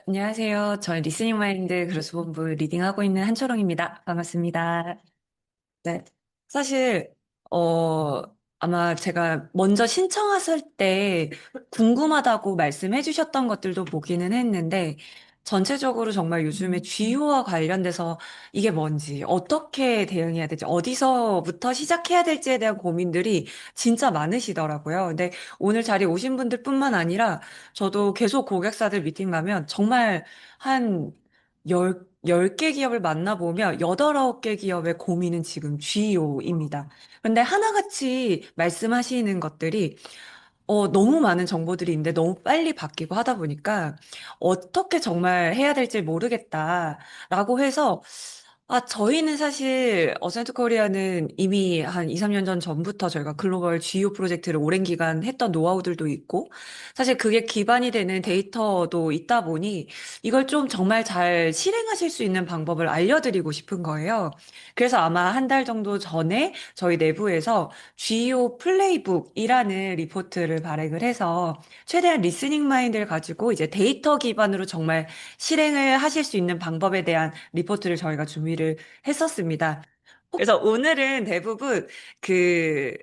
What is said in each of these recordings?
안녕하세요. 저는 리스닝 마인드 그로스본부 리딩하고 있는 한초롱입니다. 반갑습니다. 네. 사실, 어, 아마 제가 먼저 신청하실 때 궁금하다고 말씀해 주셨던 것들도 보기는 했는데, 전체적으로 정말 요즘에 쥐효와 관련돼서 이게 뭔지, 어떻게 대응해야 될지, 어디서부터 시작해야 될지에 대한 고민들이 진짜 많으시더라고요. 근데 오늘 자리에 오신 분들뿐만 아니라 저도 계속 고객사들 미팅 가면 정말 한 10개 기업을 만나보면 8, 9개 기업의 고민은 지금 GEO입니다. 그런데 하나같이 말씀하시는 것들이 너무 많은 정보들이 있는데 너무 빨리 바뀌고 하다 보니까 어떻게 정말 해야 될지 모르겠다라고 해서 저희는 사실 어센트 코리아는 이미 한 2, 3년 전부터 저희가 글로벌 GEO 프로젝트를 오랜 기간 했던 노하우들도 있고 사실 그게 기반이 되는 데이터도 있다 보니 이걸 좀 정말 잘 실행하실 수 있는 방법을 알려드리고 싶은 거예요. 그래서 아마 한 달 정도 전에 저희 내부에서 GEO 플레이북이라는 리포트를 발행을 해서 최대한 리스닝 마인드를 가지고 이제 데이터 기반으로 정말 실행을 하실 수 있는 방법에 대한 리포트를 저희가 준비를 했었습니다. 그래서 오늘은 대부분 그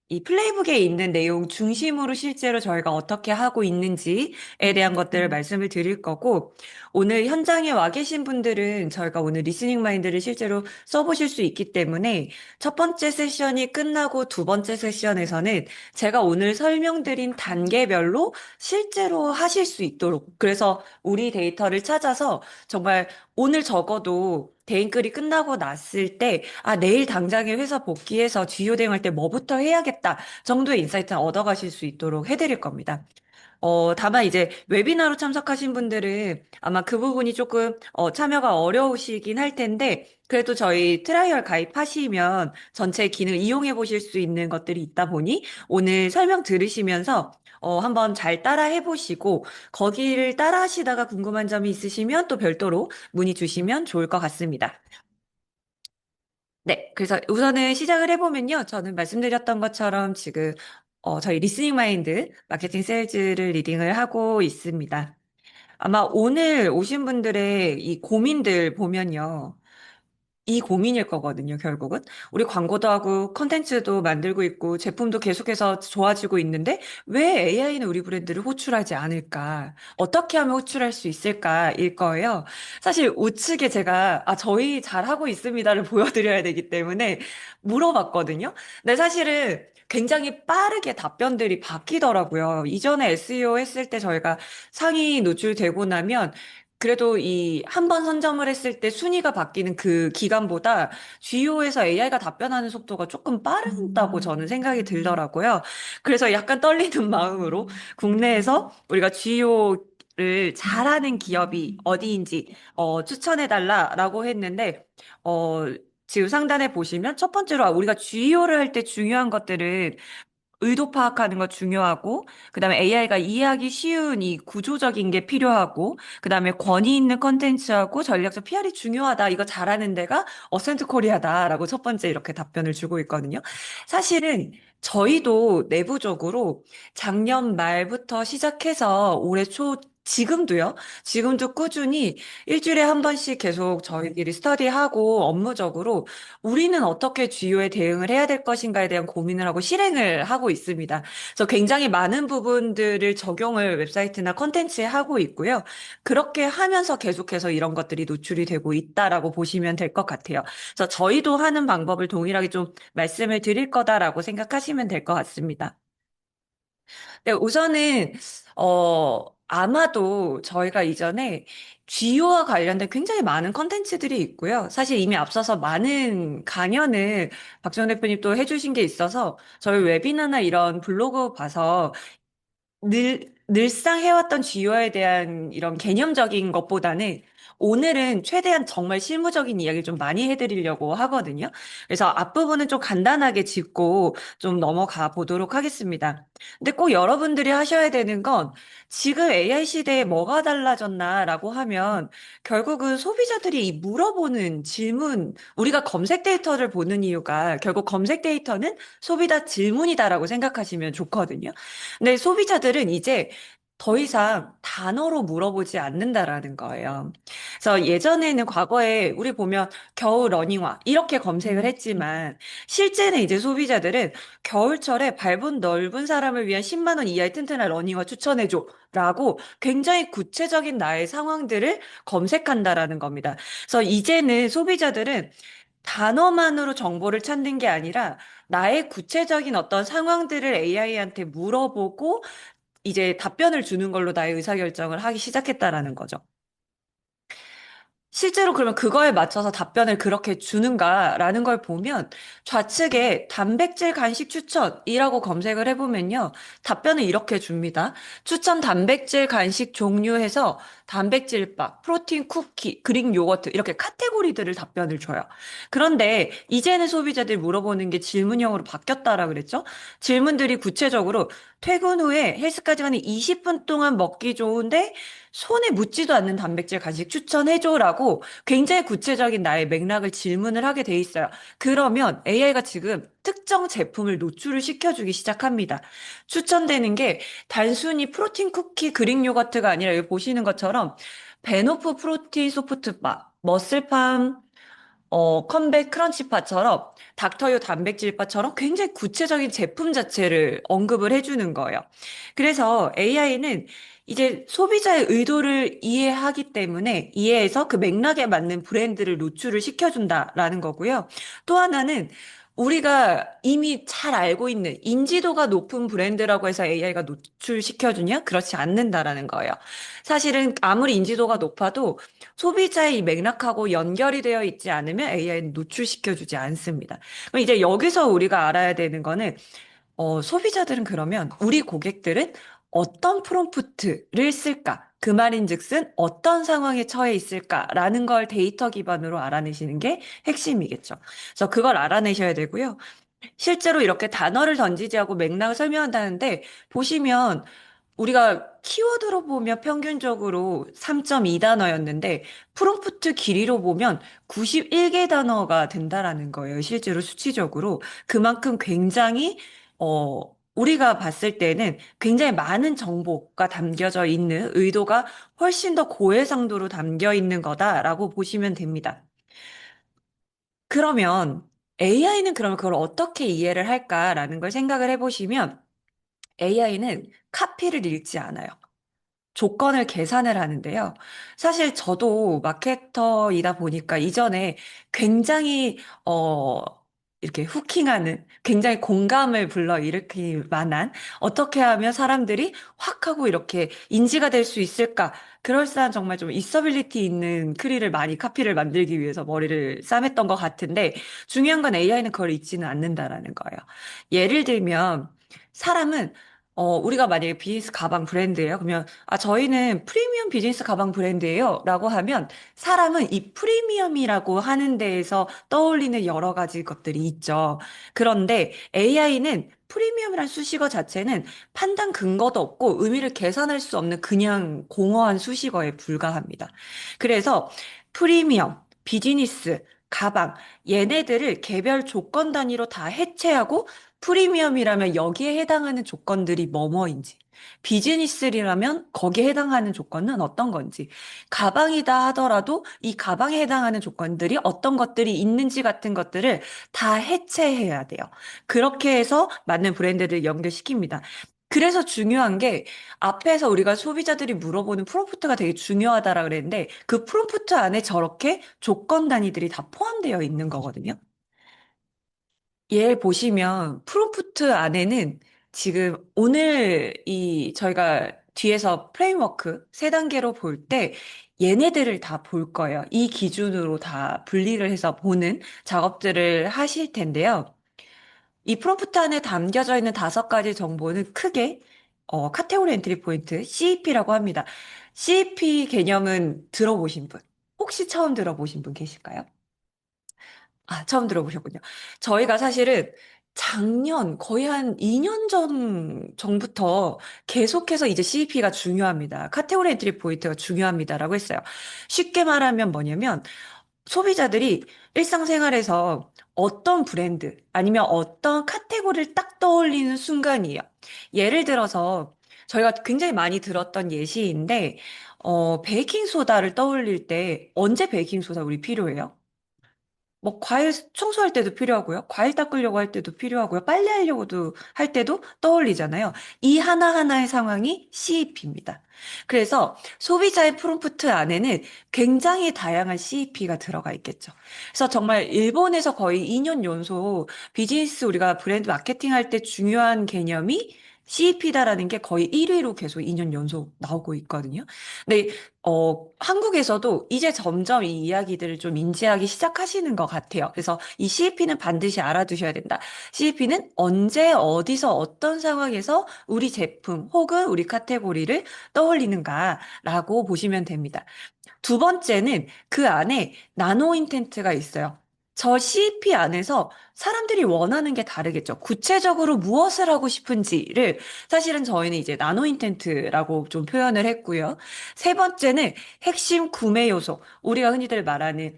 이 플레이북에 있는 내용 중심으로 실제로 저희가 어떻게 하고 있는지에 대한 것들을 말씀을 드릴 거고, 오늘 현장에 와 계신 분들은 저희가 오늘 리스닝 마인드를 실제로 써보실 수 있기 때문에 첫 번째 세션이 끝나고 두 번째 세션에서는 제가 오늘 설명드린 단계별로 실제로 하실 수 있도록, 그래서 우리 데이터를 찾아서 정말 오늘 적어도 대인글이 끝나고 났을 때, 내일 당장에 회사 복귀해서 주요 대응할 때 뭐부터 해야겠다 정도의 인사이트를 얻어가실 수 있도록 해드릴 겁니다. 다만 이제 웨비나로 참석하신 분들은 아마 그 부분이 조금 참여가 어려우시긴 할 텐데, 그래도 저희 트라이얼 가입하시면 전체 기능 이용해 보실 수 있는 것들이 있다 보니 오늘 설명 들으시면서 한번 잘 따라 해보시고 거기를 따라 하시다가 궁금한 점이 있으시면 또 별도로 문의 주시면 좋을 것 같습니다. 네, 그래서 우선은 시작을 해보면요. 저는 말씀드렸던 것처럼 지금 저희 리스닝 마인드 마케팅 세일즈를 리딩을 하고 있습니다. 아마 오늘 오신 분들의 이 고민들 보면요. 이 고민일 거거든요, 결국은. 우리 광고도 하고 컨텐츠도 만들고 있고 제품도 계속해서 좋아지고 있는데 왜 AI는 우리 브랜드를 호출하지 않을까? 어떻게 하면 호출할 수 있을까?일 거예요. 사실 우측에 제가 저희 잘하고 있습니다를 보여드려야 되기 때문에 물어봤거든요. 근데 사실은 굉장히 빠르게 답변들이 바뀌더라고요. 이전에 SEO 했을 때 저희가 상위 노출되고 나면 그래도 이 한 번 선점을 했을 때 순위가 바뀌는 그 기간보다 GEO에서 AI가 답변하는 속도가 조금 빠르다고 저는 생각이 들더라고요. 그래서 약간 떨리는 마음으로 국내에서 우리가 GEO를 잘하는 기업이 어디인지 추천해달라라고 했는데 어, 지금 상단에 보시면 첫 번째로 우리가 GEO를 할 때 중요한 것들은 의도 파악하는 거 중요하고, 그 다음에 AI가 이해하기 쉬운 이 구조적인 게 필요하고, 그 다음에 권위 있는 컨텐츠하고 전략적 PR이 중요하다. 이거 잘하는 데가 어센트 코리아다라고 첫 번째 이렇게 답변을 주고 있거든요. 사실은 저희도 내부적으로 작년 말부터 시작해서 올해 초 지금도요. 지금도 꾸준히 일주일에 한 번씩 계속 저희끼리 스터디하고 업무적으로 우리는 어떻게 주요에 대응을 해야 될 것인가에 대한 고민을 하고 실행을 하고 있습니다. 그래서 굉장히 많은 부분들을 적용을 웹사이트나 컨텐츠에 하고 있고요. 그렇게 하면서 계속해서 이런 것들이 노출이 되고 있다라고 보시면 될 것 같아요. 그래서 저희도 하는 방법을 동일하게 좀 말씀을 드릴 거다라고 생각하시면 될 것 같습니다. 네, 우선은, 아마도 저희가 이전에 쥐요와 관련된 굉장히 많은 컨텐츠들이 있고요. 사실 이미 앞서서 많은 강연을 박정 대표님 또 해주신 게 있어서 저희 웨비나나 이런 블로그 봐서 늘상 해왔던 쥐요에 대한 이런 개념적인 것보다는 오늘은 최대한 정말 실무적인 이야기를 좀 많이 해드리려고 하거든요. 그래서 앞부분은 좀 간단하게 짚고 좀 넘어가 보도록 하겠습니다. 근데 꼭 여러분들이 하셔야 되는 건 지금 AI 시대에 뭐가 달라졌나라고 하면 결국은 소비자들이 이 물어보는 질문, 우리가 검색 데이터를 보는 이유가 결국 검색 데이터는 소비자 질문이다라고 생각하시면 좋거든요. 근데 소비자들은 이제 더 이상 단어로 물어보지 않는다라는 거예요. 그래서 예전에는 과거에 우리 보면 겨울 러닝화 이렇게 검색을 했지만 실제는 이제 소비자들은 겨울철에 발본 넓은 사람을 위한 10만 원 이하의 튼튼한 러닝화 추천해줘 라고 굉장히 구체적인 나의 상황들을 검색한다라는 겁니다. 그래서 이제는 소비자들은 단어만으로 정보를 찾는 게 아니라 나의 구체적인 어떤 상황들을 AI한테 물어보고 이제 답변을 주는 걸로 나의 의사결정을 하기 시작했다라는 거죠. 실제로 그러면 그거에 맞춰서 답변을 그렇게 주는가라는 걸 보면 좌측에 단백질 간식 추천이라고 검색을 해보면요. 답변을 이렇게 줍니다. 추천 단백질 간식 종류해서 단백질바, 프로틴 쿠키, 그릭 요거트 이렇게 카테고리들을 답변을 줘요. 그런데 이제는 소비자들이 물어보는 게 질문형으로 바뀌었다라 그랬죠? 질문들이 구체적으로 퇴근 후에 헬스까지 가는 20분 동안 먹기 좋은데 손에 묻지도 않는 단백질 간식 추천해줘라고 굉장히 구체적인 나의 맥락을 질문을 하게 돼 있어요. 그러면 AI가 지금 특정 제품을 노출을 시켜주기 시작합니다. 추천되는 게 단순히 프로틴 쿠키 그릭 요거트가 아니라 여기 보시는 것처럼 베노프 프로틴 소프트바, 머슬팜 컴백 크런치바처럼 닥터유 단백질바처럼 굉장히 구체적인 제품 자체를 언급을 해주는 거예요. 그래서 AI는 이제 소비자의 의도를 이해하기 때문에 이해해서 그 맥락에 맞는 브랜드를 노출을 시켜준다라는 거고요. 또 하나는 우리가 이미 잘 알고 있는 인지도가 높은 브랜드라고 해서 AI가 노출시켜주냐? 그렇지 않는다라는 거예요. 사실은 아무리 인지도가 높아도 소비자의 이 맥락하고 연결이 되어 있지 않으면 AI는 노출시켜주지 않습니다. 그럼 이제 여기서 우리가 알아야 되는 거는, 소비자들은 그러면 우리 고객들은 어떤 프롬프트를 쓸까? 그 말인즉슨 어떤 상황에 처해 있을까라는 걸 데이터 기반으로 알아내시는 게 핵심이겠죠. 그래서 그걸 알아내셔야 되고요. 실제로 이렇게 단어를 던지지 않고 맥락을 설명한다는데 보시면 우리가 키워드로 보면 평균적으로 3.2단어였는데 프롬프트 길이로 보면 91개 단어가 된다라는 거예요. 실제로 수치적으로. 그만큼 굉장히 우리가 봤을 때는 굉장히 많은 정보가 담겨져 있는 의도가 훨씬 더 고해상도로 담겨 있는 거다라고 보시면 됩니다. 그러면 AI는 그러면 그걸 어떻게 이해를 할까라는 걸 생각을 해보시면 AI는 카피를 읽지 않아요. 조건을 계산을 하는데요. 사실 저도 마케터이다 보니까 이전에 굉장히, 이렇게 후킹하는, 굉장히 공감을 불러일으킬 만한, 어떻게 하면 사람들이 확 하고 이렇게 인지가 될 수 있을까? 그럴싸한 정말 좀 있어빌리티 있는 크리를 많이 카피를 만들기 위해서 머리를 싸맸던 것 같은데, 중요한 건 AI는 그걸 잊지는 않는다라는 거예요. 예를 들면, 사람은 우리가 만약에 비즈니스 가방 브랜드예요. 그러면 저희는 프리미엄 비즈니스 가방 브랜드예요. 라고 하면 사람은 이 프리미엄이라고 하는 데에서 떠올리는 여러 가지 것들이 있죠. 그런데 AI는 프리미엄이란 수식어 자체는 판단 근거도 없고 의미를 계산할 수 없는 그냥 공허한 수식어에 불과합니다. 그래서 프리미엄, 비즈니스, 가방, 얘네들을 개별 조건 단위로 다 해체하고 프리미엄이라면 여기에 해당하는 조건들이 뭐뭐인지, 비즈니스라면 거기에 해당하는 조건은 어떤 건지, 가방이다 하더라도 이 가방에 해당하는 조건들이 어떤 것들이 있는지 같은 것들을 다 해체해야 돼요. 그렇게 해서 맞는 브랜드를 연결시킵니다. 그래서 중요한 게 앞에서 우리가 소비자들이 물어보는 프롬프트가 되게 중요하다라 그랬는데 그 프롬프트 안에 저렇게 조건 단위들이 다 포함되어 있는 거거든요. 얘 보시면 프롬프트 안에는 지금 오늘 이 저희가 뒤에서 프레임워크 세 단계로 볼 때 얘네들을 다 볼 거예요. 이 기준으로 다 분리를 해서 보는 작업들을 하실 텐데요. 이 프롬프트 안에 담겨져 있는 5가지 정보는 크게 카테고리 엔트리 포인트 CEP라고 합니다. CEP 개념은 들어보신 분, 혹시 처음 들어보신 분 계실까요? 처음 들어보셨군요. 저희가 사실은 작년, 거의 한 2년 전부터 계속해서 이제 CEP가 중요합니다. 카테고리 엔트리 포인트가 중요합니다라고 했어요. 쉽게 말하면 뭐냐면, 소비자들이 일상생활에서 어떤 브랜드, 아니면 어떤 카테고리를 딱 떠올리는 순간이에요. 예를 들어서, 저희가 굉장히 많이 들었던 예시인데, 베이킹소다를 떠올릴 때 언제 베이킹소다 우리 필요해요? 뭐 과일 청소할 때도 필요하고요. 과일 닦으려고 할 때도 필요하고요. 빨래 하려고도 할 때도 떠올리잖아요. 이 하나하나의 상황이 CEP입니다. 그래서 소비자의 프롬프트 안에는 굉장히 다양한 CEP가 들어가 있겠죠. 그래서 정말 일본에서 거의 2년 연속 비즈니스 우리가 브랜드 마케팅 할 때 중요한 개념이 CEP다라는 게 거의 1위로 계속 2년 연속 나오고 있거든요. 근데 한국에서도 이제 점점 이 이야기들을 좀 인지하기 시작하시는 것 같아요. 그래서 이 CEP는 반드시 알아두셔야 된다. CEP는 언제, 어디서, 어떤 상황에서 우리 제품 혹은 우리 카테고리를 떠올리는가라고 보시면 됩니다. 두 번째는 그 안에 나노 인텐트가 있어요. 저 CEP 안에서 사람들이 원하는 게 다르겠죠. 구체적으로 무엇을 하고 싶은지를 사실은 저희는 이제 나노 인텐트라고 좀 표현을 했고요. 세 번째는 핵심 구매 요소. 우리가 흔히들 말하는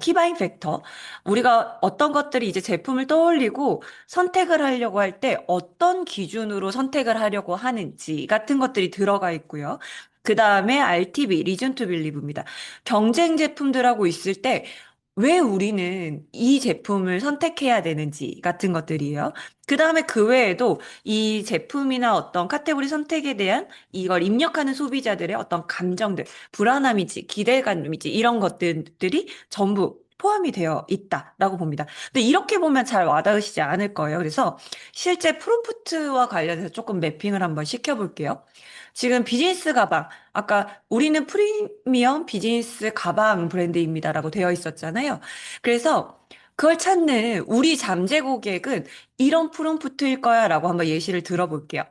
키바잉 팩터. 우리가 어떤 것들이 이제 제품을 떠올리고 선택을 하려고 할 때 어떤 기준으로 선택을 하려고 하는지 같은 것들이 들어가 있고요. 그 다음에 RTB, 리전 투 빌리브입니다. 경쟁 제품들하고 있을 때 왜 우리는 이 제품을 선택해야 되는지 같은 것들이에요. 그 다음에 그 외에도 이 제품이나 어떤 카테고리 선택에 대한 이걸 입력하는 소비자들의 어떤 감정들, 불안함이지, 기대감이지, 이런 것들이 전부 포함이 되어 있다라고 봅니다. 근데 이렇게 보면 잘 와닿으시지 않을 거예요. 그래서 실제 프롬프트와 관련해서 조금 매핑을 한번 시켜볼게요. 지금 비즈니스 가방, 아까 우리는 프리미엄 비즈니스 가방 브랜드입니다라고 되어 있었잖아요. 그래서 그걸 찾는 우리 잠재 고객은 이런 프롬프트일 거야라고 한번 예시를 들어볼게요.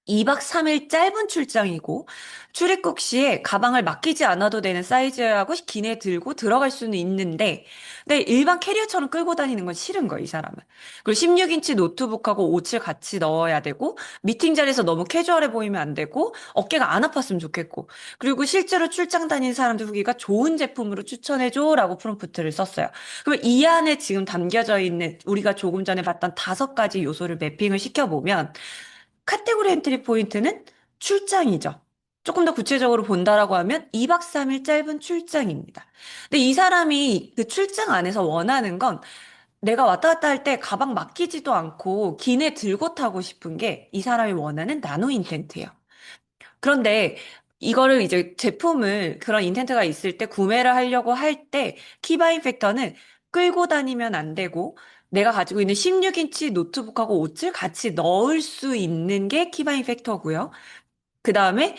2박 3일 짧은 출장이고 출입국 시에 가방을 맡기지 않아도 되는 사이즈하고 기내 들고 들어갈 수는 있는데 근데 일반 캐리어처럼 끌고 다니는 건 싫은 거예요, 이 사람은. 그리고 16인치 노트북하고 옷을 같이 넣어야 되고 미팅 자리에서 너무 캐주얼해 보이면 안 되고 어깨가 안 아팠으면 좋겠고 그리고 실제로 출장 다니는 사람들 후기가 좋은 제품으로 추천해줘라고 프롬프트를 썼어요. 그럼 이 안에 지금 담겨져 있는 우리가 조금 전에 봤던 5가지 요소를 매핑을 시켜보면 카테고리 엔트리 포인트는 출장이죠. 조금 더 구체적으로 본다라고 하면 2박 3일 짧은 출장입니다. 근데 이 사람이 그 출장 안에서 원하는 건 내가 왔다 갔다 할 때 가방 맡기지도 않고 기내 들고 타고 싶은 게 이 사람이 원하는 나노 인텐트예요. 그런데 이거를 이제 제품을 그런 인텐트가 있을 때 구매를 하려고 할 때 키바인 팩터는 끌고 다니면 안 되고 내가 가지고 있는 16인치 노트북하고 옷을 같이 넣을 수 있는 게 키바인 팩터고요. 그 다음에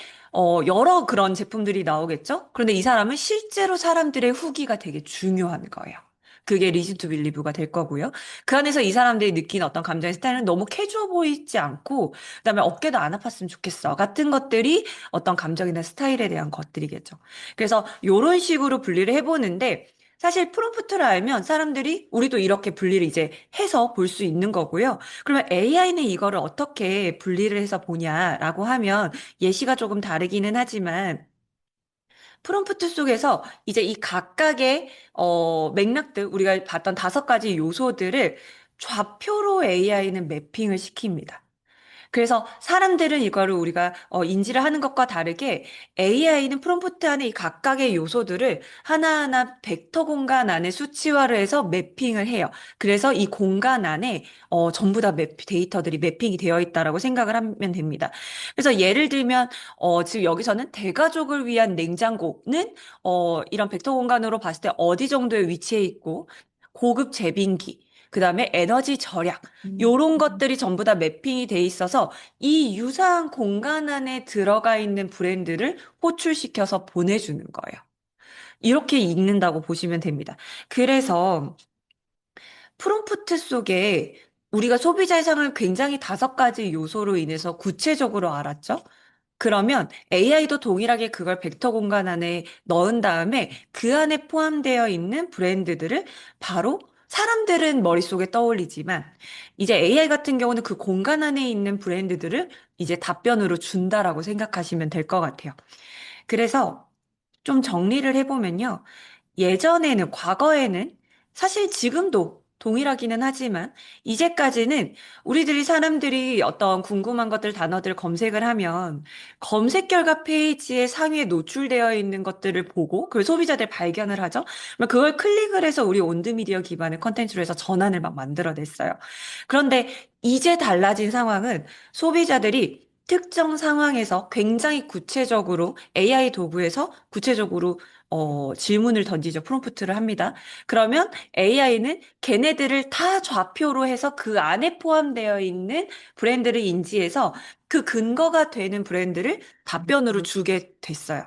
여러 그런 제품들이 나오겠죠? 그런데 이 사람은 실제로 사람들의 후기가 되게 중요한 거예요. 그게 리즌 투 빌리브가 될 거고요. 그 안에서 이 사람들이 느끼는 어떤 감정의 스타일은 너무 캐주어 보이지 않고, 그다음에 어깨도 안 아팠으면 좋겠어. 같은 것들이 어떤 감정이나 스타일에 대한 것들이겠죠. 그래서 이런 식으로 분리를 해보는데, 사실 프롬프트를 알면 사람들이 우리도 이렇게 분리를 이제 해서 볼 수 있는 거고요. 그러면 AI는 이거를 어떻게 분리를 해서 보냐라고 하면 예시가 조금 다르기는 하지만 프롬프트 속에서 이제 이 각각의 맥락들 우리가 봤던 5가지 요소들을 좌표로 AI는 매핑을 시킵니다. 그래서 사람들은 이거를 우리가 인지를 하는 것과 다르게 AI는 프롬프트 안에 이 각각의 요소들을 하나하나 벡터 공간 안에 수치화를 해서 매핑을 해요. 그래서 이 공간 안에 전부 다 데이터들이 매핑이 되어 있다라고 생각을 하면 됩니다. 그래서 예를 들면 지금 여기서는 대가족을 위한 냉장고는 이런 벡터 공간으로 봤을 때 어디 정도에 위치해 있고 고급 제빙기 그다음에 에너지 절약 요런 것들이 전부 다 매핑이 돼 있어서 이 유사한 공간 안에 들어가 있는 브랜드를 호출시켜서 보내주는 거예요. 이렇게 읽는다고 보시면 됩니다. 그래서 프롬프트 속에 우리가 소비자 의상을 굉장히 5가지 요소로 인해서 구체적으로 알았죠? 그러면 AI도 동일하게 그걸 벡터 공간 안에 넣은 다음에 그 안에 포함되어 있는 브랜드들을 바로 사람들은 머릿속에 떠올리지만 이제 AI 같은 경우는 그 공간 안에 있는 브랜드들을 이제 답변으로 준다라고 생각하시면 될 것 같아요. 그래서 좀 정리를 해보면요. 예전에는, 과거에는 사실 지금도 동일하기는 하지만 이제까지는 우리들이 사람들이 어떤 궁금한 것들, 단어들 검색을 하면 검색 결과 페이지에 상위에 노출되어 있는 것들을 보고 그걸 소비자들 발견을 하죠. 그러면 그걸 클릭을 해서 우리 온드미디어 기반의 컨텐츠로 해서 전환을 막 만들어냈어요. 그런데 이제 달라진 상황은 소비자들이 특정 상황에서 굉장히 구체적으로 AI 도구에서 구체적으로 질문을 던지죠. 프롬프트를 합니다. 그러면 AI는 걔네들을 다 좌표로 해서 그 안에 포함되어 있는 브랜드를 인지해서 그 근거가 되는 브랜드를 답변으로 주게 됐어요.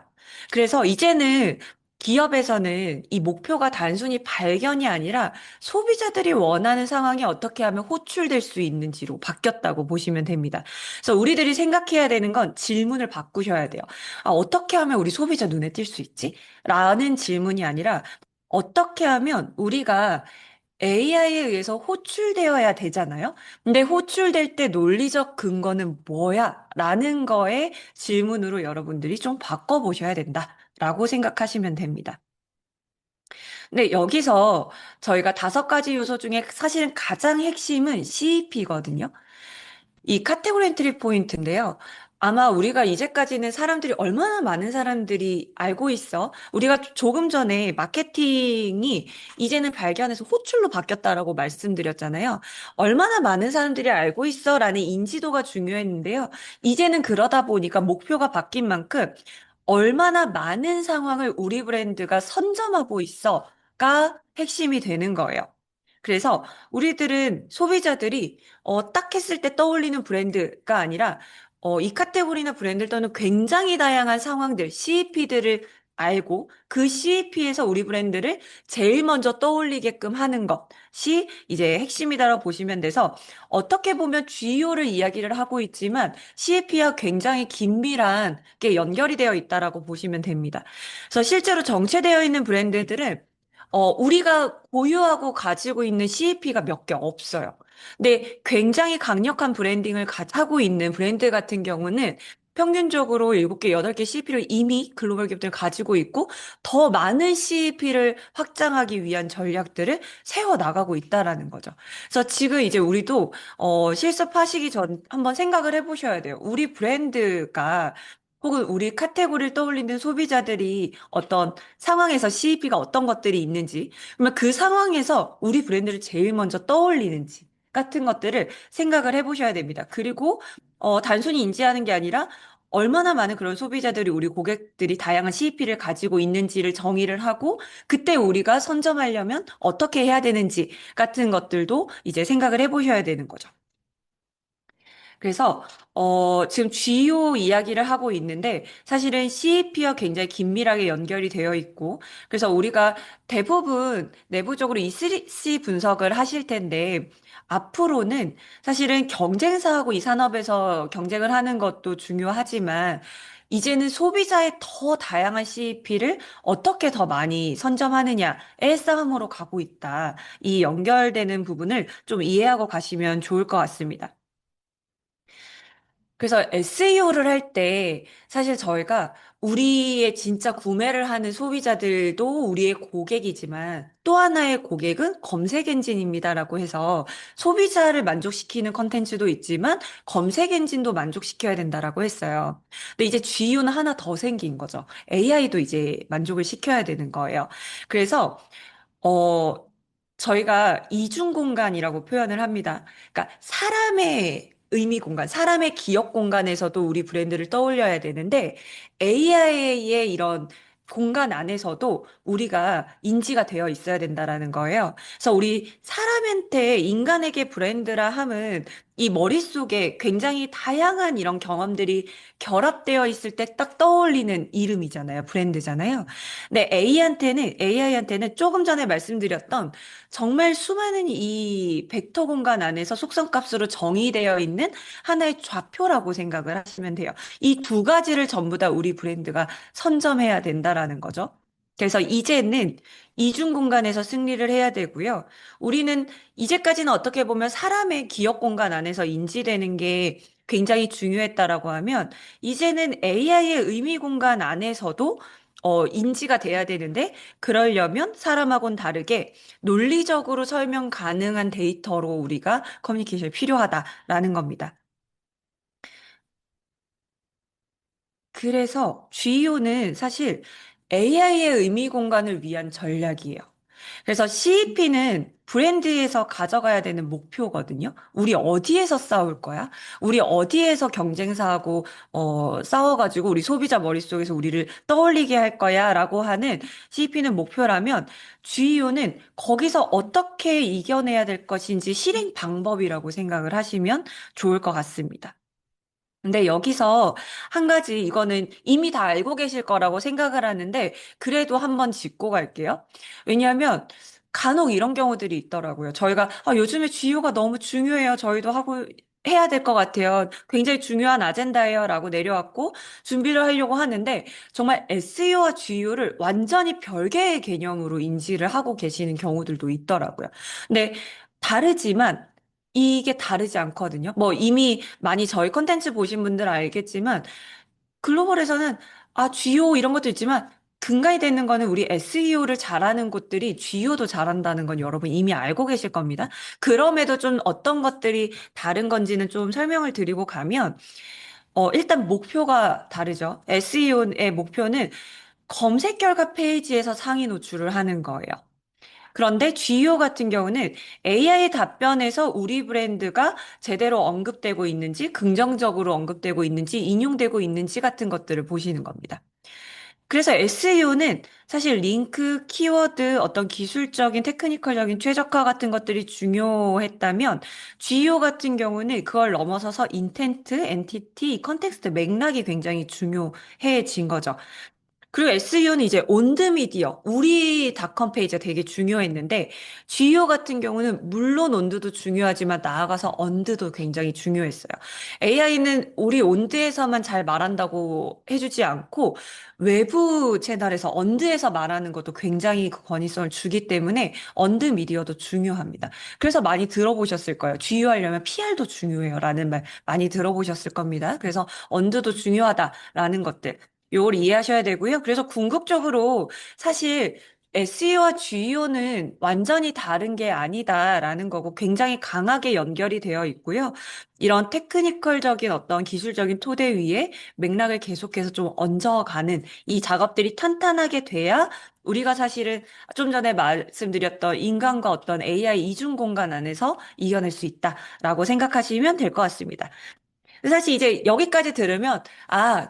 그래서 이제는 기업에서는 이 목표가 단순히 발견이 아니라 소비자들이 원하는 상황에 어떻게 하면 호출될 수 있는지로 바뀌었다고 보시면 됩니다. 그래서 우리들이 생각해야 되는 건 질문을 바꾸셔야 돼요. 아, 어떻게 하면 우리 소비자 눈에 띌 수 있지? 라는 질문이 아니라 어떻게 하면 우리가 AI에 의해서 호출되어야 되잖아요. 근데 호출될 때 논리적 근거는 뭐야? 라는 거에 질문으로 여러분들이 좀 바꿔보셔야 된다라고 생각하시면 됩니다. 근데 여기서 저희가 5가지 요소 중에 사실은 가장 핵심은 CEP거든요. 이 카테고리 엔트리 포인트인데요. 아마 우리가 이제까지는 사람들이 얼마나 많은 사람들이 알고 있어. 우리가 조금 전에 마케팅이 이제는 발견해서 호출로 바뀌었다라고 말씀드렸잖아요. 얼마나 많은 사람들이 알고 있어라는 인지도가 중요했는데요. 이제는 그러다 보니까 목표가 바뀐 만큼 얼마나 많은 상황을 우리 브랜드가 선점하고 있어가 핵심이 되는 거예요. 그래서 우리들은 소비자들이 딱 했을 때 떠올리는 브랜드가 아니라 이 카테고리나 브랜드를 떠는 굉장히 다양한 상황들, CEP들을 알고 그 CEP에서 우리 브랜드를 제일 먼저 떠올리게끔 하는 것이 이제 핵심이다라고 보시면 돼서 어떻게 보면 GEO를 이야기를 하고 있지만 CEP와 굉장히 긴밀하게 연결이 되어 있다라고 보시면 됩니다. 그래서 실제로 정체되어 있는 브랜드들은 우리가 보유하고 가지고 있는 CEP가 몇 개 없어요. 근데 굉장히 강력한 브랜딩을 하고 있는 브랜드 같은 경우는 평균적으로 7개, 8개 CEP를 이미 글로벌 기업들 가지고 있고 더 많은 CEP를 확장하기 위한 전략들을 세워 나가고 있다라는 거죠. 그래서 지금 이제 우리도 실습하시기 전 한번 생각을 해보셔야 돼요. 우리 브랜드가 혹은 우리 카테고리를 떠올리는 소비자들이 어떤 상황에서 CEP가 어떤 것들이 있는지, 그러면 그 상황에서 우리 브랜드를 제일 먼저 떠올리는지 같은 것들을 생각을 해보셔야 됩니다. 그리고 단순히 인지하는 게 아니라 얼마나 많은 그런 소비자들이 우리 고객들이 다양한 CEP를 가지고 있는지를 정의를 하고 그때 우리가 선점하려면 어떻게 해야 되는지 같은 것들도 이제 생각을 해보셔야 되는 거죠. 그래서 지금 GEO 이야기를 하고 있는데 사실은 CEP와 굉장히 긴밀하게 연결이 되어 있고 그래서 우리가 대부분 내부적으로 E3C 분석을 하실 텐데 앞으로는 사실은 경쟁사하고 이 산업에서 경쟁을 하는 것도 중요하지만 이제는 소비자의 더 다양한 CEP를 어떻게 더 많이 선점하느냐의 싸움으로 가고 있다. 이 연결되는 부분을 좀 이해하고 가시면 좋을 것 같습니다. 그래서 SEO를 할 때 사실 저희가 우리의 진짜 구매를 하는 소비자들도 우리의 고객이지만 또 하나의 고객은 검색 엔진입니다라고 해서 소비자를 만족시키는 컨텐츠도 있지만 검색 엔진도 만족시켜야 된다라고 했어요. 근데 이제 GU는 하나 더 생긴 거죠. AI도 이제 만족을 시켜야 되는 거예요. 그래서 어, 저희가 이중 공간이라고 표현을 합니다. 그러니까 사람의 의미 공간, 사람의 기억 공간에서도 우리 브랜드를 떠올려야 되는데 AI의 이런 공간 안에서도 우리가 인지가 되어 있어야 된다라는 거예요. 그래서 우리 사람한테 인간에게 브랜드라 함은 이 머릿속에 굉장히 다양한 이런 경험들이 결합되어 있을 때 딱 떠올리는 이름이잖아요. 브랜드잖아요. 네, AI한테는 조금 전에 말씀드렸던 정말 수많은 이 벡터 공간 안에서 속성값으로 정의되어 있는 하나의 좌표라고 생각을 하시면 돼요. 이 2가지를 전부 다 우리 브랜드가 선점해야 된다라는 거죠. 그래서 이제는 이중 공간에서 승리를 해야 되고요. 우리는 이제까지는 어떻게 보면 사람의 기억 공간 안에서 인지되는 게 굉장히 중요했다라고 하면 이제는 AI의 의미 공간 안에서도 인지가 돼야 되는데, 그러려면 사람하고는 다르게 논리적으로 설명 가능한 데이터로 우리가 커뮤니케이션이 필요하다라는 겁니다. 그래서 GEO는 사실 AI의 의미 공간을 위한 전략이에요. 그래서 CEP는 브랜드에서 가져가야 되는 목표거든요. 우리 어디에서 싸울 거야? 우리 어디에서 경쟁사하고 싸워가지고 우리 소비자 머릿속에서 우리를 떠올리게 할 거야? 라고 하는 CEP는 목표라면 GEO는 거기서 어떻게 이겨내야 될 것인지 실행 방법이라고 생각을 하시면 좋을 것 같습니다. 근데 여기서 한 가지 이거는 이미 다 알고 계실 거라고 생각을 하는데 그래도 한번 짚고 갈게요. 왜냐하면 간혹 이런 경우들이 있더라고요. 저희가 요즘에 GU가 너무 중요해요. 저희도 하고 해야 될 것 같아요. 굉장히 중요한 아젠다예요. 라고 내려왔고 준비를 하려고 하는데 정말 SEO와 GU를 완전히 별개의 개념으로 인지를 하고 계시는 경우들도 있더라고요. 근데 다르지만 이게 다르지 않거든요. 뭐 이미 많이 저희 콘텐츠 보신 분들 알겠지만 글로벌에서는 GO 이런 것도 있지만 근간이 되는 거는 우리 SEO를 잘하는 곳들이 GO도 잘한다는 건 여러분 이미 알고 계실 겁니다. 그럼에도 좀 어떤 것들이 다른 건지는 좀 설명을 드리고 가면 일단 목표가 다르죠. SEO의 목표는 검색 결과 페이지에서 상위 노출을 하는 거예요. 그런데 GEO 같은 경우는 AI 답변에서 우리 브랜드가 제대로 언급되고 있는지, 긍정적으로 언급되고 있는지, 인용되고 있는지 같은 것들을 보시는 겁니다. 그래서 SEO는 사실 링크, 키워드, 어떤 기술적인, 테크니컬적인 최적화 같은 것들이 중요했다면, GEO 같은 경우는 그걸 넘어서서 인텐트, 엔티티, 컨텍스트, 맥락이 굉장히 중요해진 거죠. 그리고 SEO는 이제 온드미디어, 우리 닷컴 페이지가 되게 중요했는데, GEO 같은 경우는 물론 온드도 중요하지만 나아가서 언드도 굉장히 중요했어요. AI는 우리 온드에서만 잘 말한다고 해주지 않고, 외부 채널에서 언드에서 말하는 것도 굉장히 그 권위성을 주기 때문에 언드 미디어도 중요합니다. 그래서 많이 들어보셨을 거예요. GEO 하려면 PR도 중요해요. 라는 말 많이 들어보셨을 겁니다. 그래서 언드도 중요하다라는 것들. 요걸 이해하셔야 되고요. 그래서 궁극적으로 사실 SEO와 GEO는 완전히 다른 게 아니다라는 거고 굉장히 강하게 연결이 되어 있고요. 이런 테크니컬적인 어떤 기술적인 토대 위에 맥락을 계속해서 좀 얹어가는 이 작업들이 탄탄하게 돼야 우리가 사실은 좀 전에 말씀드렸던 인간과 어떤 AI 이중 공간 안에서 이겨낼 수 있다라고 생각하시면 될 것 같습니다. 사실 이제 여기까지 들으면,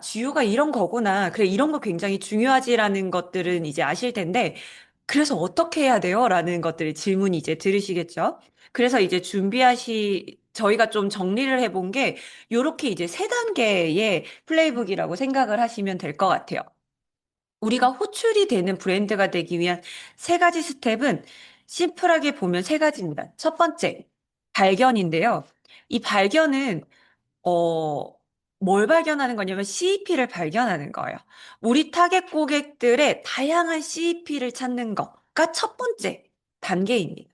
GU가 이런 거구나. 그래, 이런 거 굉장히 중요하지라는 것들은 이제 아실 텐데, 그래서 어떻게 해야 돼요? 라는 것들이 질문이 이제 들으시겠죠? 그래서 이제 저희가 좀 정리를 해본 게, 요렇게 이제 세 단계의 플레이북이라고 생각을 하시면 될 것 같아요. 우리가 호출이 되는 브랜드가 되기 위한 세 가지 스텝은 심플하게 보면 세 가지입니다. 첫 번째, 발견인데요. 이 발견은 어, 뭘 발견하는 거냐면 CEP를 발견하는 거예요. 우리 타겟 고객들의 다양한 CEP를 찾는 거가 첫 번째 단계입니다.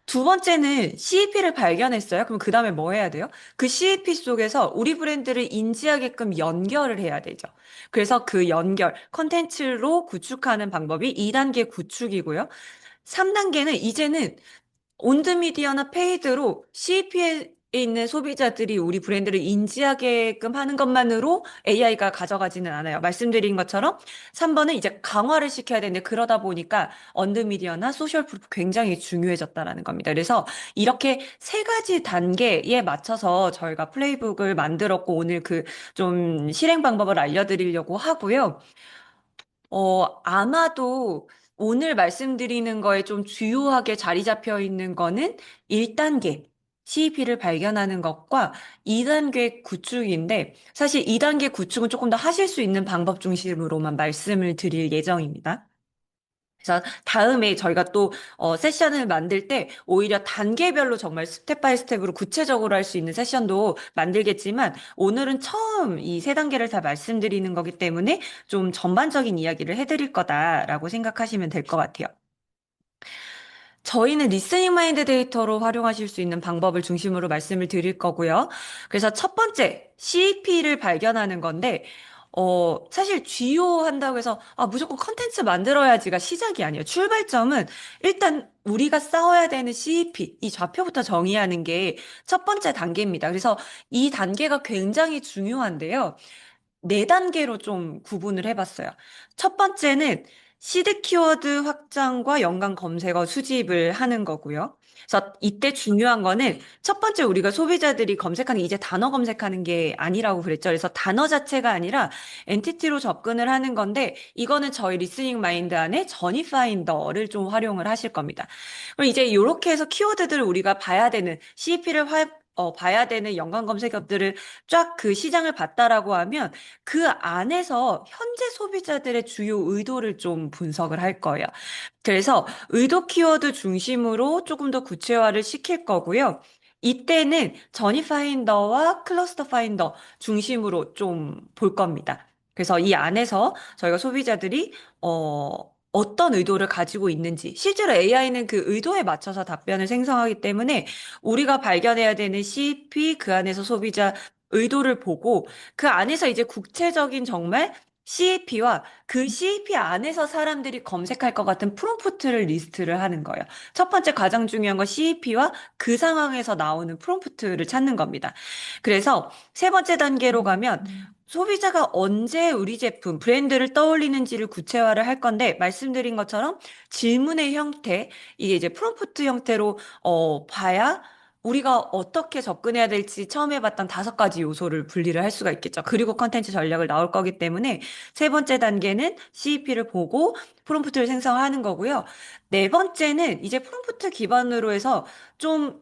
두 번째는 CEP를 발견했어요. 그럼 그 다음에 뭐 해야 돼요? 그 CEP 속에서 우리 브랜드를 인지하게끔 연결을 해야 되죠. 그래서 그 연결, 컨텐츠로 구축하는 방법이 2단계 구축이고요. 3단계는 이제는 온드미디어나 페이드로 CP에 있는 소비자들이 우리 브랜드를 인지하게끔 하는 것만으로 AI가 가져가지는 않아요. 말씀드린 것처럼 3번은 이제 강화를 시켜야 되는데 그러다 보니까 언드미디어나 소셜 프루프 굉장히 중요해졌다라는 겁니다. 그래서 이렇게 세 가지 단계에 맞춰서 저희가 플레이북을 만들었고 오늘 그 좀 실행 방법을 알려드리려고 하고요. 아마도 오늘 말씀드리는 거에 좀 주요하게 자리 잡혀 있는 거는 1단계 CEP를 발견하는 것과 2단계 구축인데 사실 2단계 구축은 조금 더 하실 수 있는 방법 중심으로만 말씀을 드릴 예정입니다. 그래서 다음에 저희가 또 세션을 만들 때 오히려 단계별로 정말 스텝 바이 스텝으로 구체적으로 할 수 있는 세션도 만들겠지만 오늘은 처음 이 세 단계를 다 말씀드리는 거기 때문에 좀 전반적인 이야기를 해드릴 거다라고 생각하시면 될 것 같아요. 저희는 리스닝 마인드 데이터로 활용하실 수 있는 방법을 중심으로 말씀을 드릴 거고요. 그래서 첫 번째, CEP를 발견하는 건데, 사실 GO 한다고 해서, 무조건 컨텐츠 만들어야지가 시작이 아니에요. 출발점은 일단 우리가 싸워야 되는 CEP, 이 좌표부터 정의하는 게 첫 번째 단계입니다. 그래서 이 단계가 굉장히 중요한데요. 네 단계로 좀 구분을 해봤어요. 첫 번째는 시드 키워드 확장과 연관 검색어 수집을 하는 거고요. 그래서 이때 중요한 거는 첫 번째 우리가 소비자들이 검색하는 게 이제 단어 검색하는 게 아니라고 그랬죠. 그래서 단어 자체가 아니라 엔티티로 접근을 하는 건데 이거는 저희 리스닝 마인드 안에 저니 파인더를 좀 활용을 하실 겁니다. 그럼 이제 이렇게 해서 키워드들을 우리가 봐야 되는 CEP를 봐야 되는 연관 검색어들을 쫙 그 시장을 봤다라고 하면 그 안에서 현재 소비자들의 주요 의도를 좀 분석을 할 거예요. 그래서 의도 키워드 중심으로 조금 더 구체화를 시킬 거고요. 이때는 저니 파인더와 클러스터 파인더 중심으로 좀 볼 겁니다. 그래서 이 안에서 저희가 소비자들이 어떤 의도를 가지고 있는지, 실제로 AI는 그 의도에 맞춰서 답변을 생성하기 때문에 우리가 발견해야 되는 CP, 그 안에서 소비자 의도를 보고 그 안에서 이제 구체적인 정말 CEP와 그 CEP 안에서 사람들이 검색할 것 같은 프롬프트를 리스트를 하는 거예요. 첫 번째 가장 중요한 건 CEP와 그 상황에서 나오는 프롬프트를 찾는 겁니다. 그래서 세 번째 단계로 가면 소비자가 언제 우리 제품, 브랜드를 떠올리는지를 구체화를 할 건데, 말씀드린 것처럼 질문의 형태, 이게 이제 프롬프트 형태로, 봐야 우리가 어떻게 접근해야 될지 처음 해봤던 5가지 요소를 분리를 할 수가 있겠죠. 그리고 컨텐츠 전략을 나올 거기 때문에 세 번째 단계는 CEP를 보고 프롬프트를 생성하는 거고요. 네 번째는 이제 프롬프트 기반으로 해서 좀,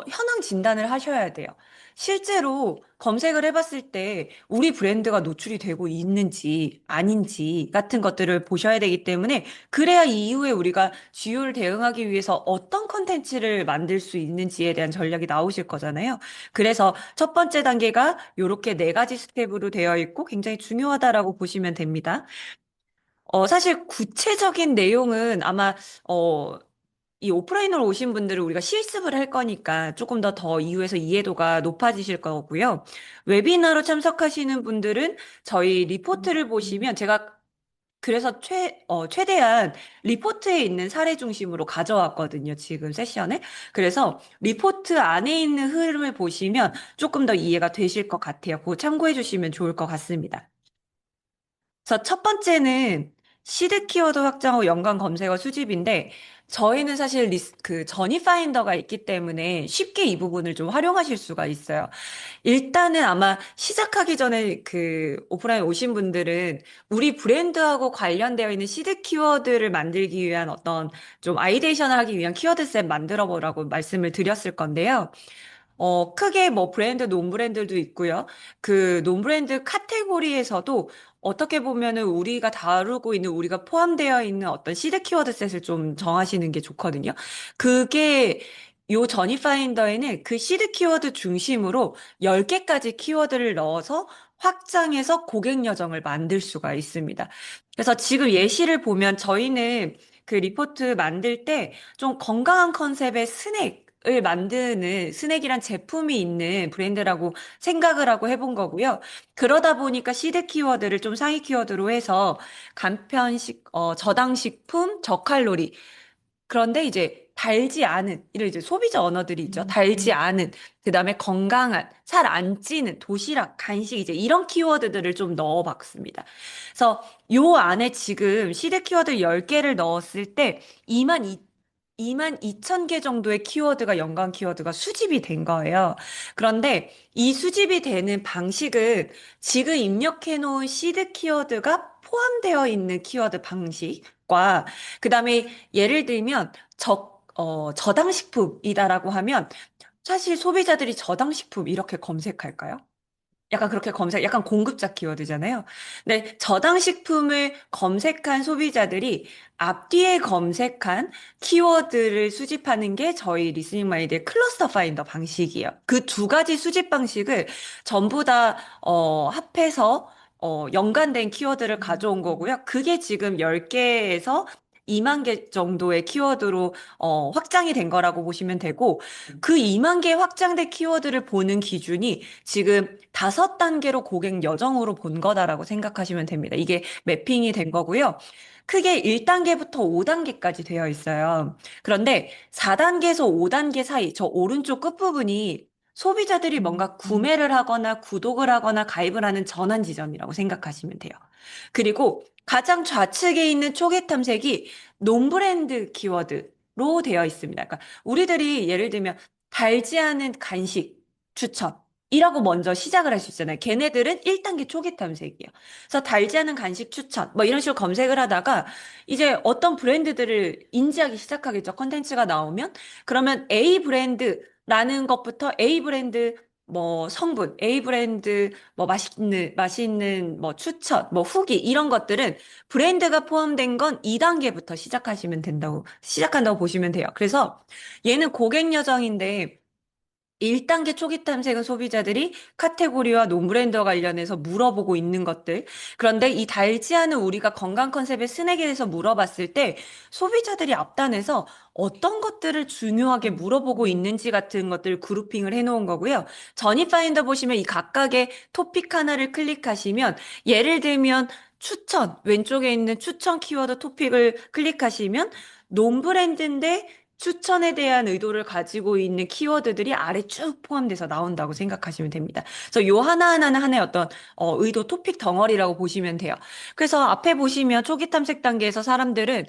현황 진단을 하셔야 돼요. 실제로 검색을 해봤을 때 우리 브랜드가 노출이 되고 있는지 아닌지 같은 것들을 보셔야 되기 때문에 그래야 이후에 우리가 GU를 대응하기 위해서 어떤 컨텐츠를 만들 수 있는지에 대한 전략이 나오실 거잖아요. 그래서 첫 번째 단계가 이렇게 4가지 스텝으로 되어 있고 굉장히 중요하다라고 보시면 됩니다. 사실 구체적인 내용은 아마, 어, 이 오프라인으로 오신 분들은 우리가 실습을 할 거니까 조금 더 이후에서 이해도가 높아지실 거고요. 웨비나로 참석하시는 분들은 저희 리포트를 보시면 제가 그래서 최대한 리포트에 있는 사례 중심으로 가져왔거든요, 지금 세션에. 그래서 리포트 안에 있는 흐름을 보시면 조금 더 이해가 되실 것 같아요. 그거 참고해 주시면 좋을 것 같습니다. 그래서 첫 번째는 시드 키워드 확장후 연관 검색어 수집인데 저희는 사실 그 저니 파인더가 있기 때문에 쉽게 이 부분을 좀 활용하실 수가 있어요. 일단은 아마 시작하기 전에 그 오프라인 오신 분들은 우리 브랜드하고 관련되어 있는 시드 키워드를 만들기 위한 어떤 좀 아이데이션을 하기 위한 키워드 셋 만들어 보라고 말씀을 드렸을 건데요. 크게 뭐 브랜드, 논브랜드도 있고요. 그 논브랜드 카테고리에서도 어떻게 보면은 우리가 다루고 있는, 우리가 포함되어 있는 어떤 시드 키워드 셋을 좀 정하시는 게 좋거든요. 그게 요 저니 파인더에는 그 시드 키워드 중심으로 10개까지 키워드를 넣어서 확장해서 고객 여정을 만들 수가 있습니다. 그래서 지금 예시를 보면 저희는 그 리포트 만들 때 좀 건강한 컨셉의 스낵을 만드는 스낵이란 제품이 있는 브랜드라고 생각을 하고 해본 거고요. 그러다 보니까 시드 키워드를 좀 상위 키워드로 해서 간편식, 저당식품, 저칼로리, 그런데 이제 달지 않은, 이런 이제 소비자 언어들이 있죠. 달지 않은, 그 다음에 건강한, 살 안 찌는, 도시락, 간식, 이제 이런 키워드들을 좀 넣어봤습니다. 그래서 요 안에 지금 시드 키워드 10개를 넣었을 때 2만 2천 개 정도의 키워드가 연관 키워드가 수집이 된 거예요. 그런데 이 수집이 되는 방식은 지금 입력해 놓은 시드 키워드가 포함되어 있는 키워드 방식과 그다음에 예를 들면 저당식품이다라고 하면 사실 소비자들이 저당식품 이렇게 검색할까요? 약간 그렇게 약간 공급자 키워드잖아요. 근데 저당식품을 검색한 소비자들이 앞뒤에 검색한 키워드를 수집하는 게 저희 리스닝 마이드의 클러스터 파인더 방식이에요. 그 2가지 수집 방식을 전부 다, 합해서, 연관된 키워드를 가져온 거고요. 그게 지금 10개에서 2만 개 정도의 키워드로 확장이 된 거라고 보시면 되고 그 2만 개 확장된 키워드를 보는 기준이 지금 5단계로 고객 여정으로 본 거다라고 생각하시면 됩니다. 이게 매핑이 된 거고요. 크게 1단계부터 5단계까지 되어 있어요. 그런데 4단계에서 5단계 사이, 저 오른쪽 끝부분이 소비자들이 뭔가 구매를 하거나 구독을 하거나 가입을 하는 전환 지점이라고 생각하시면 돼요. 그리고 가장 좌측에 있는 초기 탐색이 논브랜드 키워드로 되어 있습니다. 그러니까 우리들이 예를 들면 달지 않은 간식 추천이라고 먼저 시작을 할 수 있잖아요. 걔네들은 1단계 초기 탐색이에요. 그래서 달지 않은 간식 추천 뭐 이런 식으로 검색을 하다가 이제 어떤 브랜드들을 인지하기 시작하겠죠. 컨텐츠가 나오면 그러면 A 브랜드라는 것부터 A 브랜드 뭐 성분, A 브랜드 뭐 맛있는 뭐 추천, 뭐 후기 이런 것들은 브랜드가 포함된 건 2단계부터 시작한다고 보시면 돼요. 그래서 얘는 고객 여정인데 1단계 초기 탐색은 소비자들이 카테고리와 논브랜드와 관련해서 물어보고 있는 것들. 그런데 이 달지 않은 우리가 건강 컨셉의 스낵에 대해서 물어봤을 때 소비자들이 앞단에서 어떤 것들을 중요하게 물어보고 있는지 같은 것들 그룹핑을 해놓은 거고요. 전이 파인더 보시면 이 각각의 토픽 하나를 클릭하시면 예를 들면 추천, 왼쪽에 있는 추천 키워드 토픽을 클릭하시면 논브랜드인데 추천에 대한 의도를 가지고 있는 키워드들이 아래 쭉 포함돼서 나온다고 생각하시면 됩니다. 그래서 요 하나하나는 하나의 어떤 의도 토픽 덩어리라고 보시면 돼요. 그래서 앞에 보시면 초기 탐색 단계에서 사람들은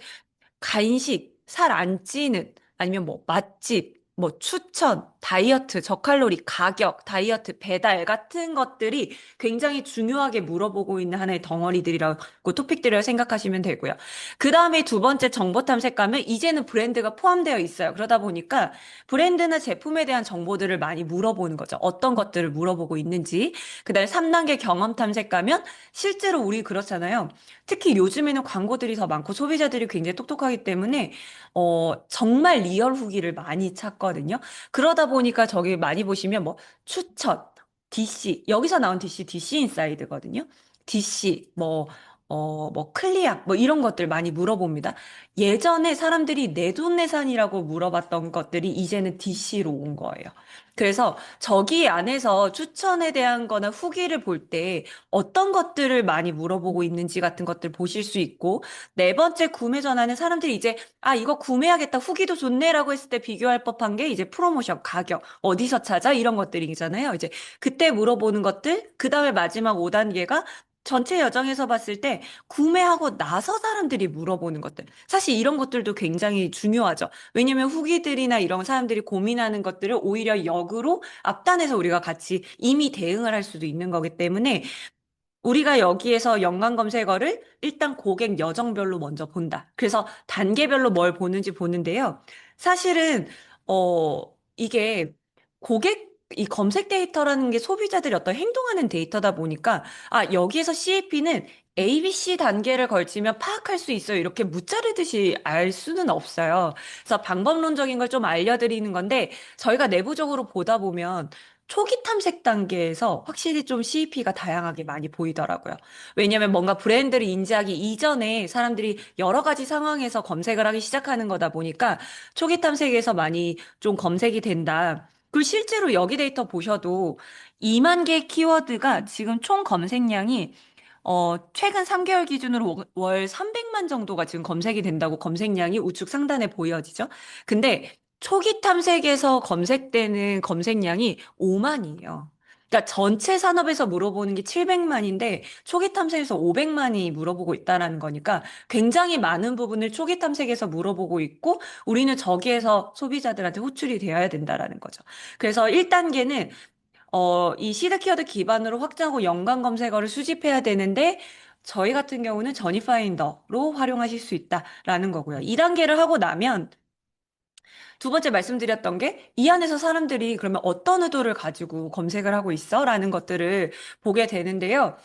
간식, 살 안 찌는, 아니면 뭐 맛집, 뭐 추천, 다이어트, 저칼로리, 가격, 다이어트, 배달 같은 것들이 굉장히 중요하게 물어보고 있는 하나의 덩어리들이라고 토픽들이라고 생각하시면 되고요. 그 다음에 두 번째 정보 탐색 가면 이제는 브랜드가 포함되어 있어요. 그러다 보니까 브랜드나 제품에 대한 정보들을 많이 물어보는 거죠. 어떤 것들을 물어보고 있는지. 그 다음에 3단계 경험 탐색 가면 실제로 우리 그렇잖아요. 특히 요즘에는 광고들이 더 많고 소비자들이 굉장히 똑똑하기 때문에 정말 리얼 후기를 많이 찾거든요. 그러다 보니까 저기 많이 보시면 뭐 추천, DC, 여기서 나온 DC 인사이드거든요. DC, 뭐 클리앙, 뭐 이런 것들 많이 물어봅니다. 예전에 사람들이 내돈내산이라고 물어봤던 것들이 이제는 DC로 온 거예요. 그래서 저기 안에서 추천에 대한 거나 후기를 볼 때 어떤 것들을 많이 물어보고 있는지 같은 것들 보실 수 있고, 네 번째 구매 전화는 사람들이 이제, 아, 이거 구매하겠다, 후기도 좋네라고 했을 때 비교할 법한 게 이제 프로모션, 가격, 어디서 찾아? 이런 것들이잖아요. 이제 그때 물어보는 것들, 그 다음에 마지막 5단계가 전체 여정에서 봤을 때 구매하고 나서 사람들이 물어보는 것들. 사실 이런 것들도 굉장히 중요하죠. 왜냐면 후기들이나 이런 사람들이 고민하는 것들을 오히려 역으로 앞단에서 우리가 같이 이미 대응을 할 수도 있는 거기 때문에 우리가 여기에서 연관 검색어를 일단 고객 여정별로 먼저 본다. 그래서 단계별로 뭘 보는지 보는데요. 사실은, 이게 이 검색 데이터라는 게 소비자들이 어떤 행동하는 데이터다 보니까, 아, 여기에서 CAP는 ABC 단계를 걸치면 파악할 수 있어요. 이렇게 무자르듯이 알 수는 없어요. 그래서 방법론적인 걸 좀 알려드리는 건데, 저희가 내부적으로 보다 보면 초기 탐색 단계에서 확실히 좀 CEP가 다양하게 많이 보이더라고요. 왜냐면 뭔가 브랜드를 인지하기 이전에 사람들이 여러 가지 상황에서 검색을 하기 시작하는 거다 보니까 초기 탐색에서 많이 좀 검색이 된다. 그리고 실제로 여기 데이터 보셔도 2만 개 키워드가 지금 총 검색량이 최근 3개월 기준으로 월 300만 정도가 지금 검색이 된다고 검색량이 우측 상단에 보여지죠? 근데 초기 탐색에서 검색되는 검색량이 5만이에요. 그러니까 전체 산업에서 물어보는 게 700만인데 초기 탐색에서 500만이 물어보고 있다라는 거니까 굉장히 많은 부분을 초기 탐색에서 물어보고 있고 우리는 저기에서 소비자들한테 호출이 되어야 된다라는 거죠. 그래서 1단계는 이 시드 키워드 기반으로 확장하고 연관 검색어를 수집해야 되는데 저희 같은 경우는 저니파인더로 활용하실 수 있다라는 거고요. 2단계를 하고 나면 두 번째 말씀드렸던 게 이 안에서 사람들이 그러면 어떤 의도를 가지고 검색을 하고 있어? 라는 것들을 보게 되는데요.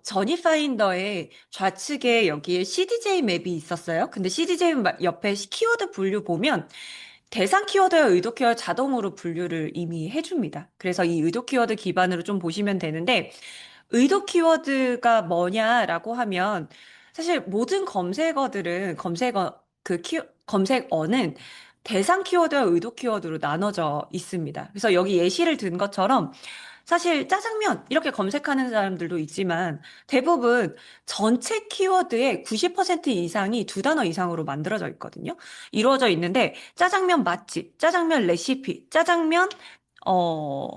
저니파인더의 좌측에 여기에 CDJ 맵이 있었어요. 근데 CDJ 옆에 키워드 분류 보면 대상 키워드와 의도 키워드 자동으로 분류를 이미 해줍니다. 그래서 이 의도 키워드 기반으로 좀 보시면 되는데, 의도 키워드가 뭐냐라고 하면, 사실 모든 검색어는 대상 키워드와 의도 키워드로 나눠져 있습니다. 그래서 여기 예시를 든 것처럼 사실 짜장면 이렇게 검색하는 사람들도 있지만 대부분 전체 키워드의 90% 이상이 두 단어 이상으로 만들어져 있거든요. 이루어져 있는데 짜장면 맛집, 짜장면 레시피, 짜장면 어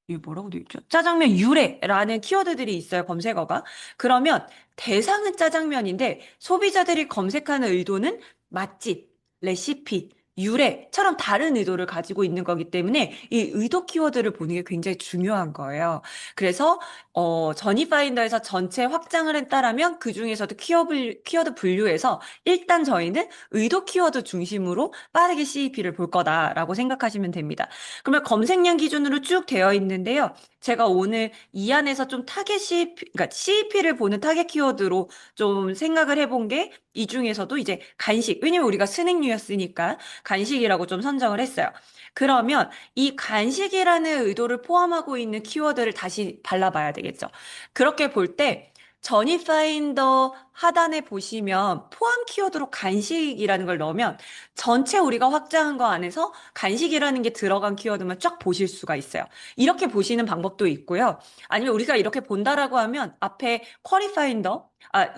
이게 뭐라고 돼 있죠? 짜장면 유래라는 키워드들이 있어요, 검색어가. 그러면 대상은 짜장면인데 소비자들이 검색하는 의도는 맛집, 레시피, 유래처럼 다른 의도를 가지고 있는 거기 때문에 이 의도 키워드를 보는 게 굉장히 중요한 거예요. 그래서 저니파인더에서 전체 확장을 했다라면 그 중에서도 키워드 분류에서 일단 저희는 의도 키워드 중심으로 빠르게 CEP를 볼 거다라고 생각하시면 됩니다. 그러면 검색량 기준으로 쭉 되어 있는데요. 제가 오늘 이 안에서 좀 타겟 CEP, 그러니까 CEP를 보는 타겟 키워드로 좀 생각을 해본 게 이 중에서도 이제 간식, 왜냐면 우리가 스낵류였으니까 간식이라고 좀 선정을 했어요. 그러면 이 간식이라는 의도를 포함하고 있는 키워드를 다시 발라봐야 되겠죠. 그렇게 볼 때, 저니파인더 하단에 보시면 포함 키워드로 간식이라는 걸 넣으면 전체 우리가 확장한 거 안에서 간식이라는 게 들어간 키워드만 쫙 보실 수가 있어요. 이렇게 보시는 방법도 있고요. 아니면 우리가 이렇게 본다라고 하면 앞에 쿼리 파인더,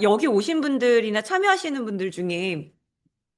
여기 오신 분들이나 참여하시는 분들 중에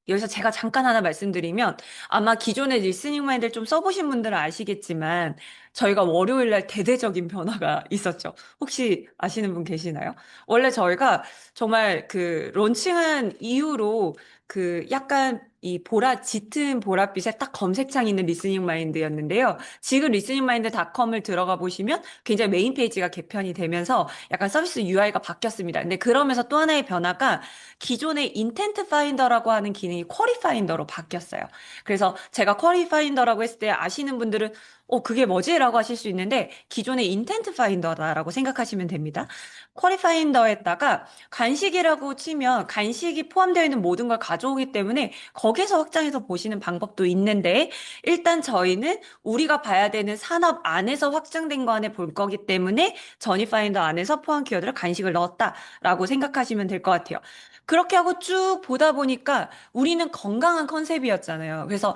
여기서 제가 잠깐 하나 말씀드리면 아마 기존에 리스닝 마인드를 좀 써보신 분들은 아시겠지만 저희가 월요일 날 대대적인 변화가 있었죠. 혹시 아시는 분 계시나요? 원래 저희가 정말 그 론칭한 이후로 그 약간 이 짙은 보랏빛에 딱 검색창 있는 리스닝 마인드였는데요. 지금 리스닝 마인드닷컴을 들어가 보시면 굉장히 메인 페이지가 개편이 되면서 약간 서비스 UI가 바뀌었습니다. 근데 그러면서 또 하나의 변화가 기존의 인텐트 파인더라고 하는 기능이 쿼리 파인더로 바뀌었어요. 그래서 제가 쿼리 파인더라고 했을 때 아시는 분들은 그게 뭐지? 라고 하실 수 있는데 기존의 인텐트 파인더다라고 생각하시면 됩니다. 쿼리 파인더에다가 간식이라고 치면 간식이 포함되어 있는 모든 걸 가져오기 때문에 거기서 확장해서 보시는 방법도 있는데 일단 저희는 우리가 봐야 되는 산업 안에서 확장된 거 안에 볼 거기 때문에 저니 파인더 안에서 포함 키워드를 간식을 넣었다라고 생각하시면 될 것 같아요. 그렇게 하고 쭉 보다 보니까 우리는 건강한 컨셉이었잖아요. 그래서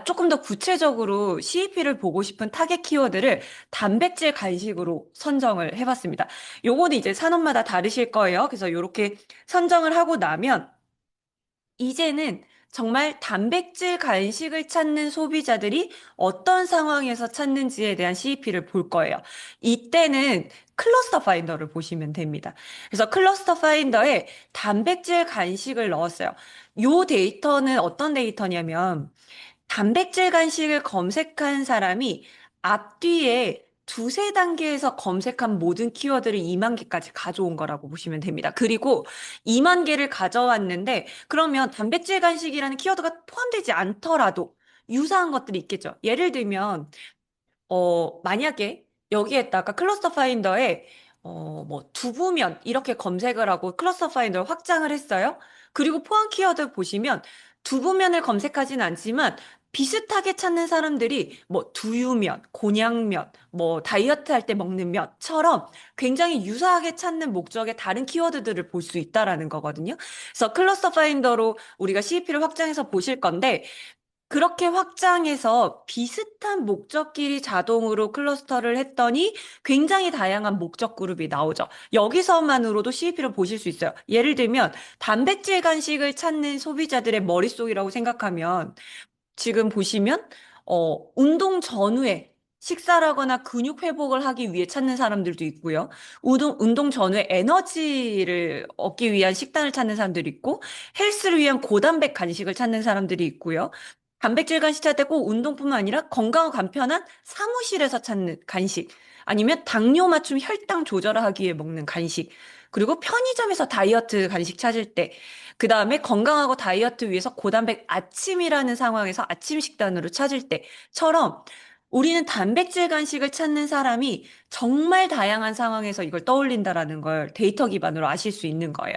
조금 더 구체적으로 CEP를 보고 싶은 타겟 키워드를 단백질 간식으로 선정을 해봤습니다. 요거는 이제 산업마다 다르실 거예요. 그래서 이렇게 선정을 하고 나면 이제는 정말 단백질 간식을 찾는 소비자들이 어떤 상황에서 찾는지에 대한 CEP를 볼 거예요. 이때는 클러스터 파인더를 보시면 됩니다. 그래서 클러스터 파인더에 단백질 간식을 넣었어요. 요 데이터는 어떤 데이터냐면 단백질 간식을 검색한 사람이 앞뒤에 두세 단계에서 검색한 모든 키워드를 2만 개까지 가져온 거라고 보시면 됩니다. 그리고 2만 개를 가져왔는데 그러면 단백질 간식이라는 키워드가 포함되지 않더라도 유사한 것들이 있겠죠. 예를 들면 만약에 여기에다가 클러스터 파인더에 뭐 두부면 이렇게 검색을 하고 클러스터 파인더를 확장을 했어요. 그리고 포함 키워드 보시면 두부면을 검색하진 않지만 비슷하게 찾는 사람들이 뭐 두유면, 곤약면, 뭐 다이어트 할 때 먹는 면처럼 굉장히 유사하게 찾는 목적의 다른 키워드들을 볼 수 있다라는 거거든요. 그래서 클러스터 파인더로 우리가 CEP를 확장해서 보실 건데 그렇게 확장해서 비슷한 목적끼리 자동으로 클러스터를 했더니 굉장히 다양한 목적 그룹이 나오죠. 여기서만으로도 CEP를 보실 수 있어요. 예를 들면 단백질 간식을 찾는 소비자들의 머릿속이라고 생각하면 지금 보시면 운동 전후에 식사를 하거나 근육 회복을 하기 위해 찾는 사람들도 있고요. 운동 전후에 에너지를 얻기 위한 식단을 찾는 사람들이 있고, 헬스를 위한 고단백 간식을 찾는 사람들이 있고요. 단백질 간식 찾을 때 꼭 운동뿐만 아니라 건강하고 간편한 사무실에서 찾는 간식, 아니면 당뇨 맞춤 혈당 조절을 하기 위해 먹는 간식, 그리고 편의점에서 다이어트 간식 찾을 때, 그 다음에 건강하고 다이어트 위해서 고단백 아침이라는 상황에서 아침 식단으로 찾을 때처럼 우리는 단백질 간식을 찾는 사람이 정말 다양한 상황에서 이걸 떠올린다라는 걸 데이터 기반으로 아실 수 있는 거예요.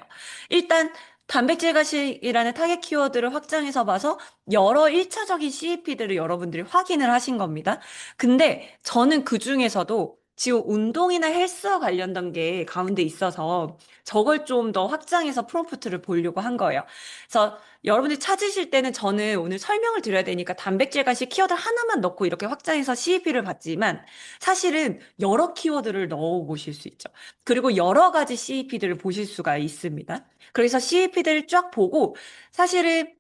일단 단백질 간식이라는 타겟 키워드를 확장해서 봐서 여러 1차적인 CEP들을 여러분들이 확인을 하신 겁니다. 근데 저는 그 중에서도 지금 운동이나 헬스와 관련된 게 가운데 있어서 저걸 좀 더 확장해서 프롬프트를 보려고 한 거예요. 그래서 여러분들이 찾으실 때는 저는 오늘 설명을 드려야 되니까 단백질 간식 키워드 하나만 넣고 이렇게 확장해서 CEP를 봤지만 사실은 여러 키워드를 넣어 보실 수 있죠. 그리고 여러 가지 CEP들을 보실 수가 있습니다. 그래서 CEP들을 쫙 보고 사실은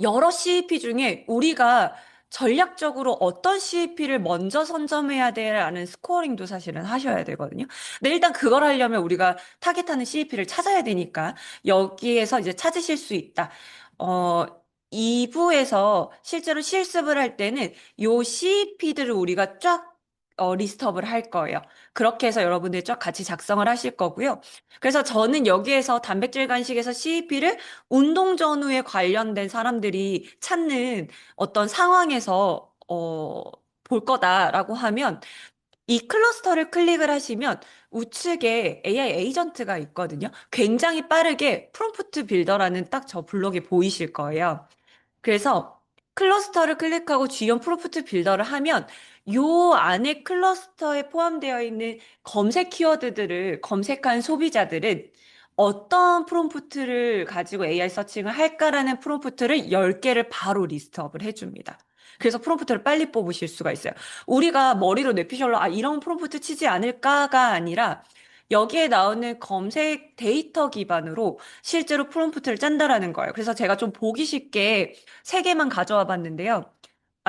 여러 CEP 중에 우리가 전략적으로 어떤 CEP를 먼저 선점해야 돼라는 스코어링도 사실은 하셔야 되거든요. 근데 일단 그걸 하려면 우리가 타겟하는 CEP를 찾아야 되니까 여기에서 이제 찾으실 수 있다. 어, 2부에서 실제로 실습을 할 때는 요 CEP들을 우리가 쫙 리스트업을 할 거예요. 그렇게 해서 여러분들이 쫙 같이 작성을 하실 거고요. 그래서 저는 여기에서 단백질 간식에서 CEP를 운동 전후에 관련된 사람들이 찾는 어떤 상황에서 볼 거다라고 하면 이 클러스터를 클릭을 하시면 우측에 AI 에이전트가 있거든요. 굉장히 빠르게 프롬프트 빌더라는 딱 저 블록이 보이실 거예요. 그래서 클러스터를 클릭하고 G형 프로프트 빌더를 하면 요 안에 클러스터에 포함되어 있는 검색 키워드들을 검색한 소비자들은 어떤 프롬프트를 가지고 AI 서칭을 할까라는 프롬프트를 10개를 바로 리스트업을 해줍니다. 그래서 프롬프트를 빨리 뽑으실 수가 있어요. 우리가 머리로 뇌피셜로 이런 프롬프트 치지 않을까가 아니라 여기에 나오는 검색 데이터 기반으로 실제로 프롬프트를 짠다라는 거예요. 그래서 제가 좀 보기 쉽게 세 개만 가져와 봤는데요.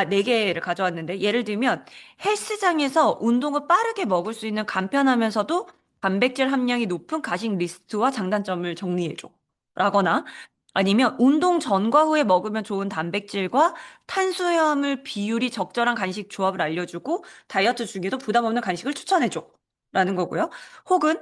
네 개를 가져왔는데, 예를 들면, 헬스장에서 운동을 빠르게 먹을 수 있는 간편하면서도 단백질 함량이 높은 가식 리스트와 장단점을 정리해줘. 라거나, 아니면 운동 전과 후에 먹으면 좋은 단백질과 탄수화물 비율이 적절한 간식 조합을 알려주고, 다이어트 중에도 부담 없는 간식을 추천해줘. 라는 거고요. 혹은,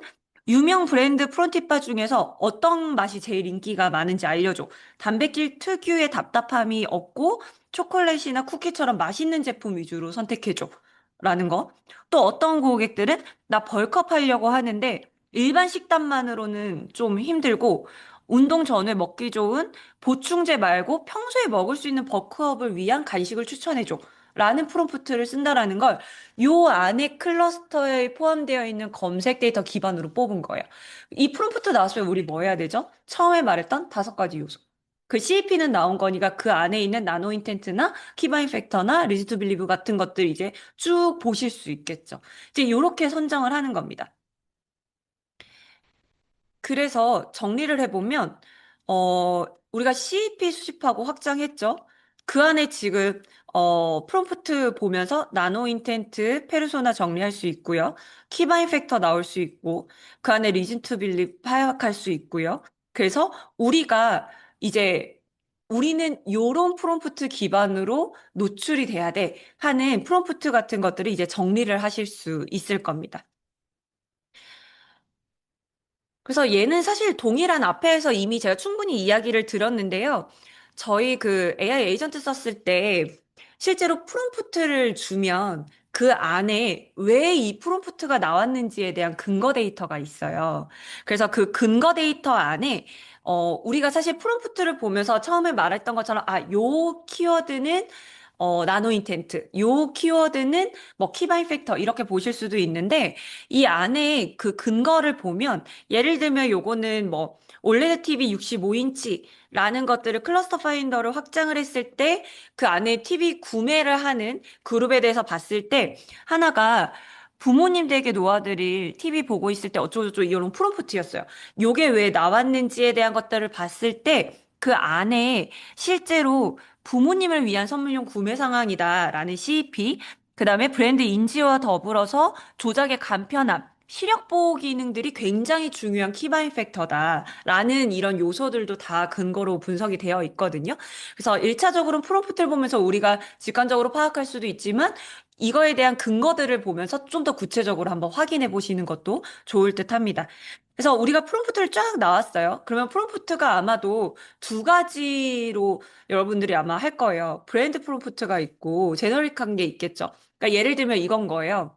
유명 브랜드 프론티바 중에서 어떤 맛이 제일 인기가 많은지 알려줘. 단백질 특유의 답답함이 없고, 초콜릿이나 쿠키처럼 맛있는 제품 위주로 선택해줘. 라는 거. 또 어떤 고객들은 나 벌크업 하려고 하는데 일반 식단만으로는 좀 힘들고 운동 전에 먹기 좋은 보충제 말고 평소에 먹을 수 있는 벌크업을 위한 간식을 추천해줘. 라는 프롬프트를 쓴다라는 걸 요 안에 클러스터에 포함되어 있는 검색 데이터 기반으로 뽑은 거예요. 이 프롬프트 나왔으면 우리 뭐 해야 되죠? 처음에 말했던 5가지 요소. 그 CEP는 나온 거니까 그 안에 있는 나노 인텐트나 키바인 팩터나 리즈 투 빌리브 같은 것들 이제 쭉 보실 수 있겠죠. 이제 이렇게 선정을 하는 겁니다. 그래서 정리를 해보면, 우리가 CEP 수집하고 확장했죠. 그 안에 지금, 프롬프트 보면서 나노 인텐트, 페르소나 정리할 수 있고요. 키바인 팩터 나올 수 있고, 그 안에 리즌 투 빌립 파악할 수 있고요. 그래서 우리가 이제 우리는 요런 프롬프트 기반으로 노출이 돼야 돼 하는 프롬프트 같은 것들을 이제 정리를 하실 수 있을 겁니다. 그래서 얘는 사실 동일한 앞에서 이미 제가 충분히 이야기를 들었는데요. 저희 그 AI 에이전트 썼을 때 실제로 프롬프트를 주면 그 안에 왜 이 프롬프트가 나왔는지에 대한 근거 데이터가 있어요. 그래서 그 근거 데이터 안에 우리가 사실 프롬프트를 보면서 처음에 말했던 것처럼 요 키워드는 나노 인텐트, 요 키워드는 뭐 키바이 팩터 이렇게 보실 수도 있는데 이 안에 그 근거를 보면 예를 들면 요거는 뭐 올레드 TV 65인치라는 것들을 클러스터 파인더를 확장을 했을 때 그 안에 TV 구매를 하는 그룹에 대해서 봤을 때 하나가 부모님들에게 놓아드릴 TV 보고 있을 때 어쩌고저쩌고 이런 프롬프트였어요. 요게 왜 나왔는지에 대한 것들을 봤을 때 그 안에 실제로 부모님을 위한 선물용 구매 상황이다라는 CEP, 그 다음에 브랜드 인지와 더불어서 조작의 간편함, 시력 보호 기능들이 굉장히 중요한 키바인 팩터다라는 이런 요소들도 다 근거로 분석이 되어 있거든요. 그래서 1차적으로는 프롬프트를 보면서 우리가 직관적으로 파악할 수도 있지만 이거에 대한 근거들을 보면서 좀 더 구체적으로 한번 확인해 보시는 것도 좋을 듯 합니다. 그래서 우리가 프롬프트를 쫙 나왔어요. 그러면 프롬프트가 아마도 두 가지로 여러분들이 아마 할 거예요. 브랜드 프롬프트가 있고 제너릭한 게 있겠죠. 그러니까 예를 들면 이건 거예요.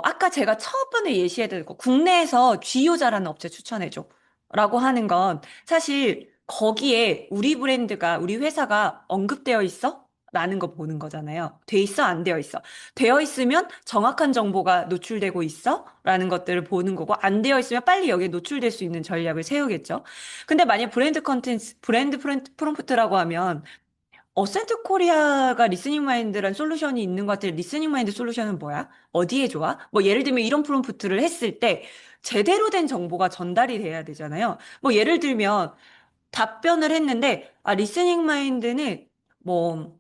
아까 제가 처음번에 예시해드린 거, 국내에서 쥐요자라는 업체 추천해줘. 라고 하는 건 사실 거기에 우리 브랜드가, 우리 회사가 언급되어 있어? 라는 거 보는 거잖아요. 돼 있어? 안 되어 있어? 되어 있으면 정확한 정보가 노출되고 있어? 라는 것들을 보는 거고, 안 되어 있으면 빨리 여기에 노출될 수 있는 전략을 세우겠죠. 근데 만약 브랜드 컨텐츠, 브랜드 프롬프트라고 하면, 어센트 코리아가 리스닝 마인드란 솔루션이 있는 것 같아요. 리스닝 마인드 솔루션은 뭐야? 어디에 좋아? 뭐 예를 들면 이런 프롬프트를 했을 때 제대로 된 정보가 전달이 돼야 되잖아요. 뭐 예를 들면 답변을 했는데, 아, 리스닝 마인드는 뭐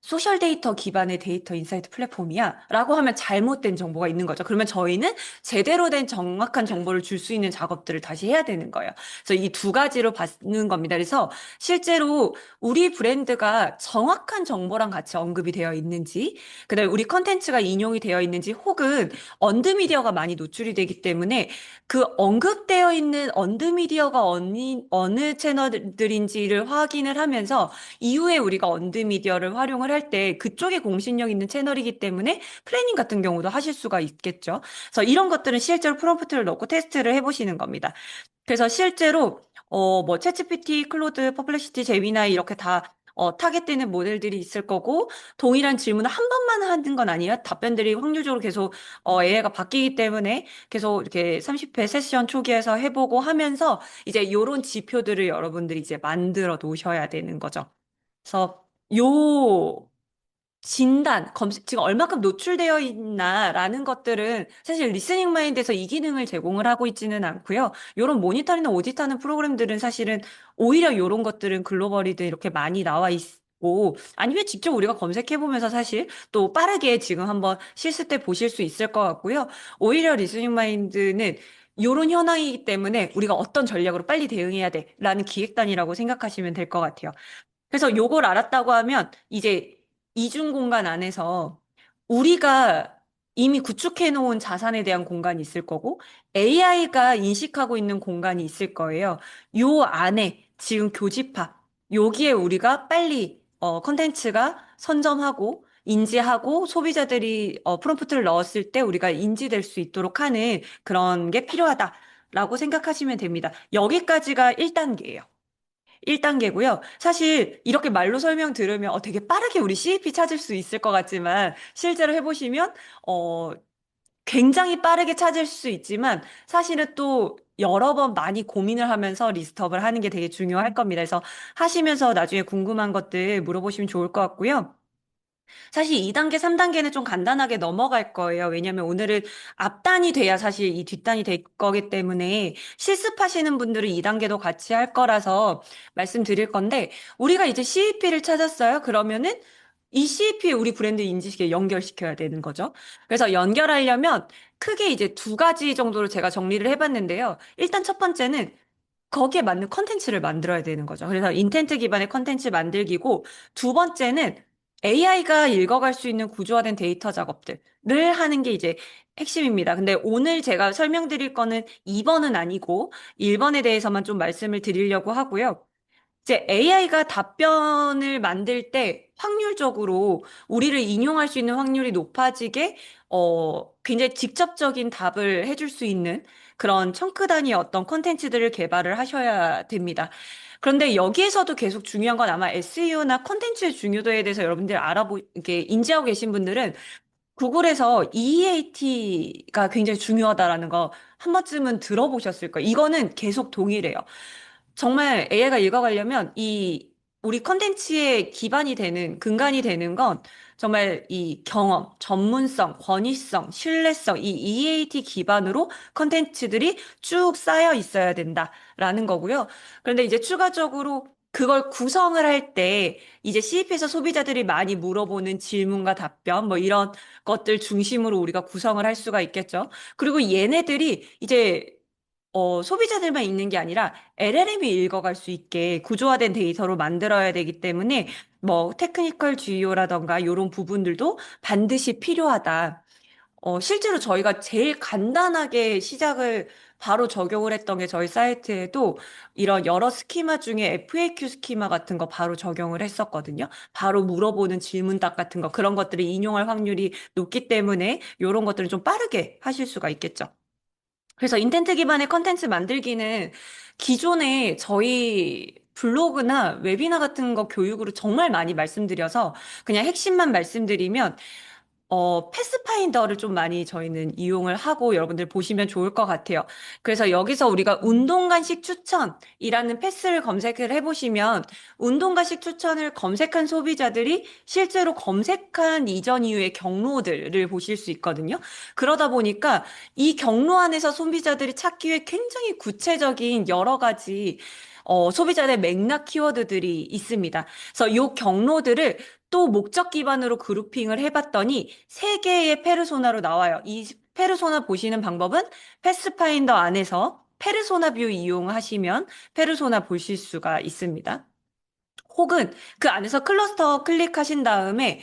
소셜 데이터 기반의 데이터 인사이트 플랫폼이야 라고 하면 잘못된 정보가 있는 거죠. 그러면 저희는 제대로 된 정확한 정보를 줄 수 있는 작업들을 다시 해야 되는 거예요. 그래서 이 두 가지로 받는 겁니다. 그래서 실제로 우리 브랜드가 정확한 정보랑 같이 언급이 되어 있는지, 그다음에 우리 컨텐츠가 인용이 되어 있는지, 혹은 언드미디어가 많이 노출이 되기 때문에 그 언급되어 있는 언드미디어가 어느 채널들인지를 확인을 하면서 이후에 우리가 언드미디어를 활용을 할 때 그쪽에 공신력 있는 채널이기 때문에 플래닝 같은 경우도 하실 수가 있겠죠. 그래서 이런 것들은 실제로 프롬프트를 넣고 테스트를 해보시는 겁니다. 그래서 실제로 뭐 챗GPT, 클로드, 퍼플렉시티, 제미나이 이렇게 다 타겟되는 모델들이 있을 거고 동일한 질문을 한 번만 하는 건 아니에요. 답변들이 확률적으로 계속 AI가 바뀌기 때문에 계속 이렇게 30회 세션 초기에서 해보고 하면서 이제 요런 지표들을 여러분들이 이제 만들어 놓으셔야 되는 거죠. 그래서 요 진단, 검색, 지금 얼마큼 노출되어 있나라는 것들은 사실 리스닝 마인드에서 이 기능을 제공을 하고 있지는 않고요. 요런 모니터링이나 오디트하는 프로그램들은 사실은 오히려 요런 것들은 글로벌이든 이렇게 많이 나와 있고 아니면 직접 우리가 검색해보면서 사실 또 빠르게 지금 한번 실습 때 보실 수 있을 것 같고요. 오히려 리스닝 마인드는 요런 현황이기 때문에 우리가 어떤 전략으로 빨리 대응해야 돼라는 기획단이라고 생각하시면 될 것 같아요. 그래서 요걸 알았다고 하면 이제 이중 공간 안에서 우리가 이미 구축해 놓은 자산에 대한 공간이 있을 거고 AI가 인식하고 있는 공간이 있을 거예요. 요 안에 지금 교집합, 여기에 우리가 빨리 컨텐츠가 선점하고 인지하고 소비자들이 프롬프트를 넣었을 때 우리가 인지될 수 있도록 하는 그런 게 필요하다라고 생각하시면 됩니다. 여기까지가 1단계예요. 1단계고요. 사실 이렇게 말로 설명 들으면 되게 빠르게 우리 CAP 찾을 수 있을 것 같지만 실제로 해보시면 어, 굉장히 빠르게 찾을 수 있지만 사실은 또 여러 번 많이 고민을 하면서 리스트업을 하는 게 되게 중요할 겁니다. 그래서 하시면서 나중에 궁금한 것들 물어보시면 좋을 것 같고요. 사실 2단계, 3단계는 좀 간단하게 넘어갈 거예요. 왜냐면 오늘은 앞단이 돼야 사실 이 뒷단이 될 거기 때문에 실습하시는 분들은 2단계도 같이 할 거라서 말씀드릴 건데 우리가 이제 CEP를 찾았어요. 그러면은 이 CEP에 우리 브랜드 인지시에 연결시켜야 되는 거죠. 그래서 연결하려면 크게 이제 두 가지 정도로 제가 정리를 해봤는데요. 일단 첫 번째는 거기에 맞는 컨텐츠를 만들어야 되는 거죠. 그래서 인텐트 기반의 컨텐츠 만들기고 두 번째는 AI가 읽어갈 수 있는 구조화된 데이터 작업들을 하는 게 이제 핵심입니다. 근데 오늘 제가 설명드릴 거는 2번은 아니고 1번에 대해서만 좀 말씀을 드리려고 하고요. 이제 AI가 답변을 만들 때 확률적으로 우리를 인용할 수 있는 확률이 높아지게 굉장히 직접적인 답을 해줄 수 있는 그런 청크 단위의 어떤 콘텐츠들을 개발을 하셔야 됩니다. 그런데 여기에서도 계속 중요한 건 아마 SEO나 콘텐츠의 중요도에 대해서 여러분들 이렇게 인지하고 계신 분들은 구글에서 EAT가 굉장히 중요하다라는 거 한 번쯤은 들어보셨을 거예요. 이거는 계속 동일해요. 정말 AI가 읽어가려면 우리 컨텐츠의 기반이 되는, 근간이 되는 건 정말 이 경험, 전문성, 권위성, 신뢰성, 이 EAT 기반으로 컨텐츠들이 쭉 쌓여 있어야 된다라는 거고요. 그런데 이제 추가적으로 그걸 구성을 할 때 이제 CEP에서 소비자들이 많이 물어보는 질문과 답변 뭐 이런 것들 중심으로 우리가 구성을 할 수가 있겠죠. 그리고 얘네들이 이제 소비자들만 읽는 게 아니라 LLM이 읽어갈 수 있게 구조화된 데이터로 만들어야 되기 때문에 뭐 테크니컬 GUO라던가 이런 부분들도 반드시 필요하다. 실제로 저희가 제일 간단하게 시작을 바로 적용을 했던 게 저희 사이트에도 이런 여러 스키마 중에 FAQ 스키마 같은 거 바로 적용을 했었거든요. 바로 물어보는 질문답 같은 거 그런 것들을 인용할 확률이 높기 때문에 이런 것들은 좀 빠르게 하실 수가 있겠죠. 그래서 인텐트 기반의 컨텐츠 만들기는 기존에 저희 블로그나 웨비나 같은 거 교육으로 정말 많이 말씀드려서 그냥 핵심만 말씀드리면 패스파인더를 좀 많이 저희는 이용을 하고 여러분들 보시면 좋을 것 같아요. 그래서 여기서 우리가 운동간식 추천이라는 패스를 검색을 해보시면 운동간식 추천을 검색한 소비자들이 실제로 검색한 이전 이후의 경로들을 보실 수 있거든요. 그러다 보니까 이 경로 안에서 소비자들이 찾기 위해 굉장히 구체적인 여러 가지 소비자의 맥락 키워드들이 있습니다. 그래서 이 경로들을 또 목적 기반으로 그룹핑을 해봤더니 세 개의 페르소나로 나와요. 이 페르소나 보시는 방법은 패스파인더 안에서 페르소나 뷰 이용하시면 페르소나 보실 수가 있습니다. 혹은 그 안에서 클러스터 클릭하신 다음에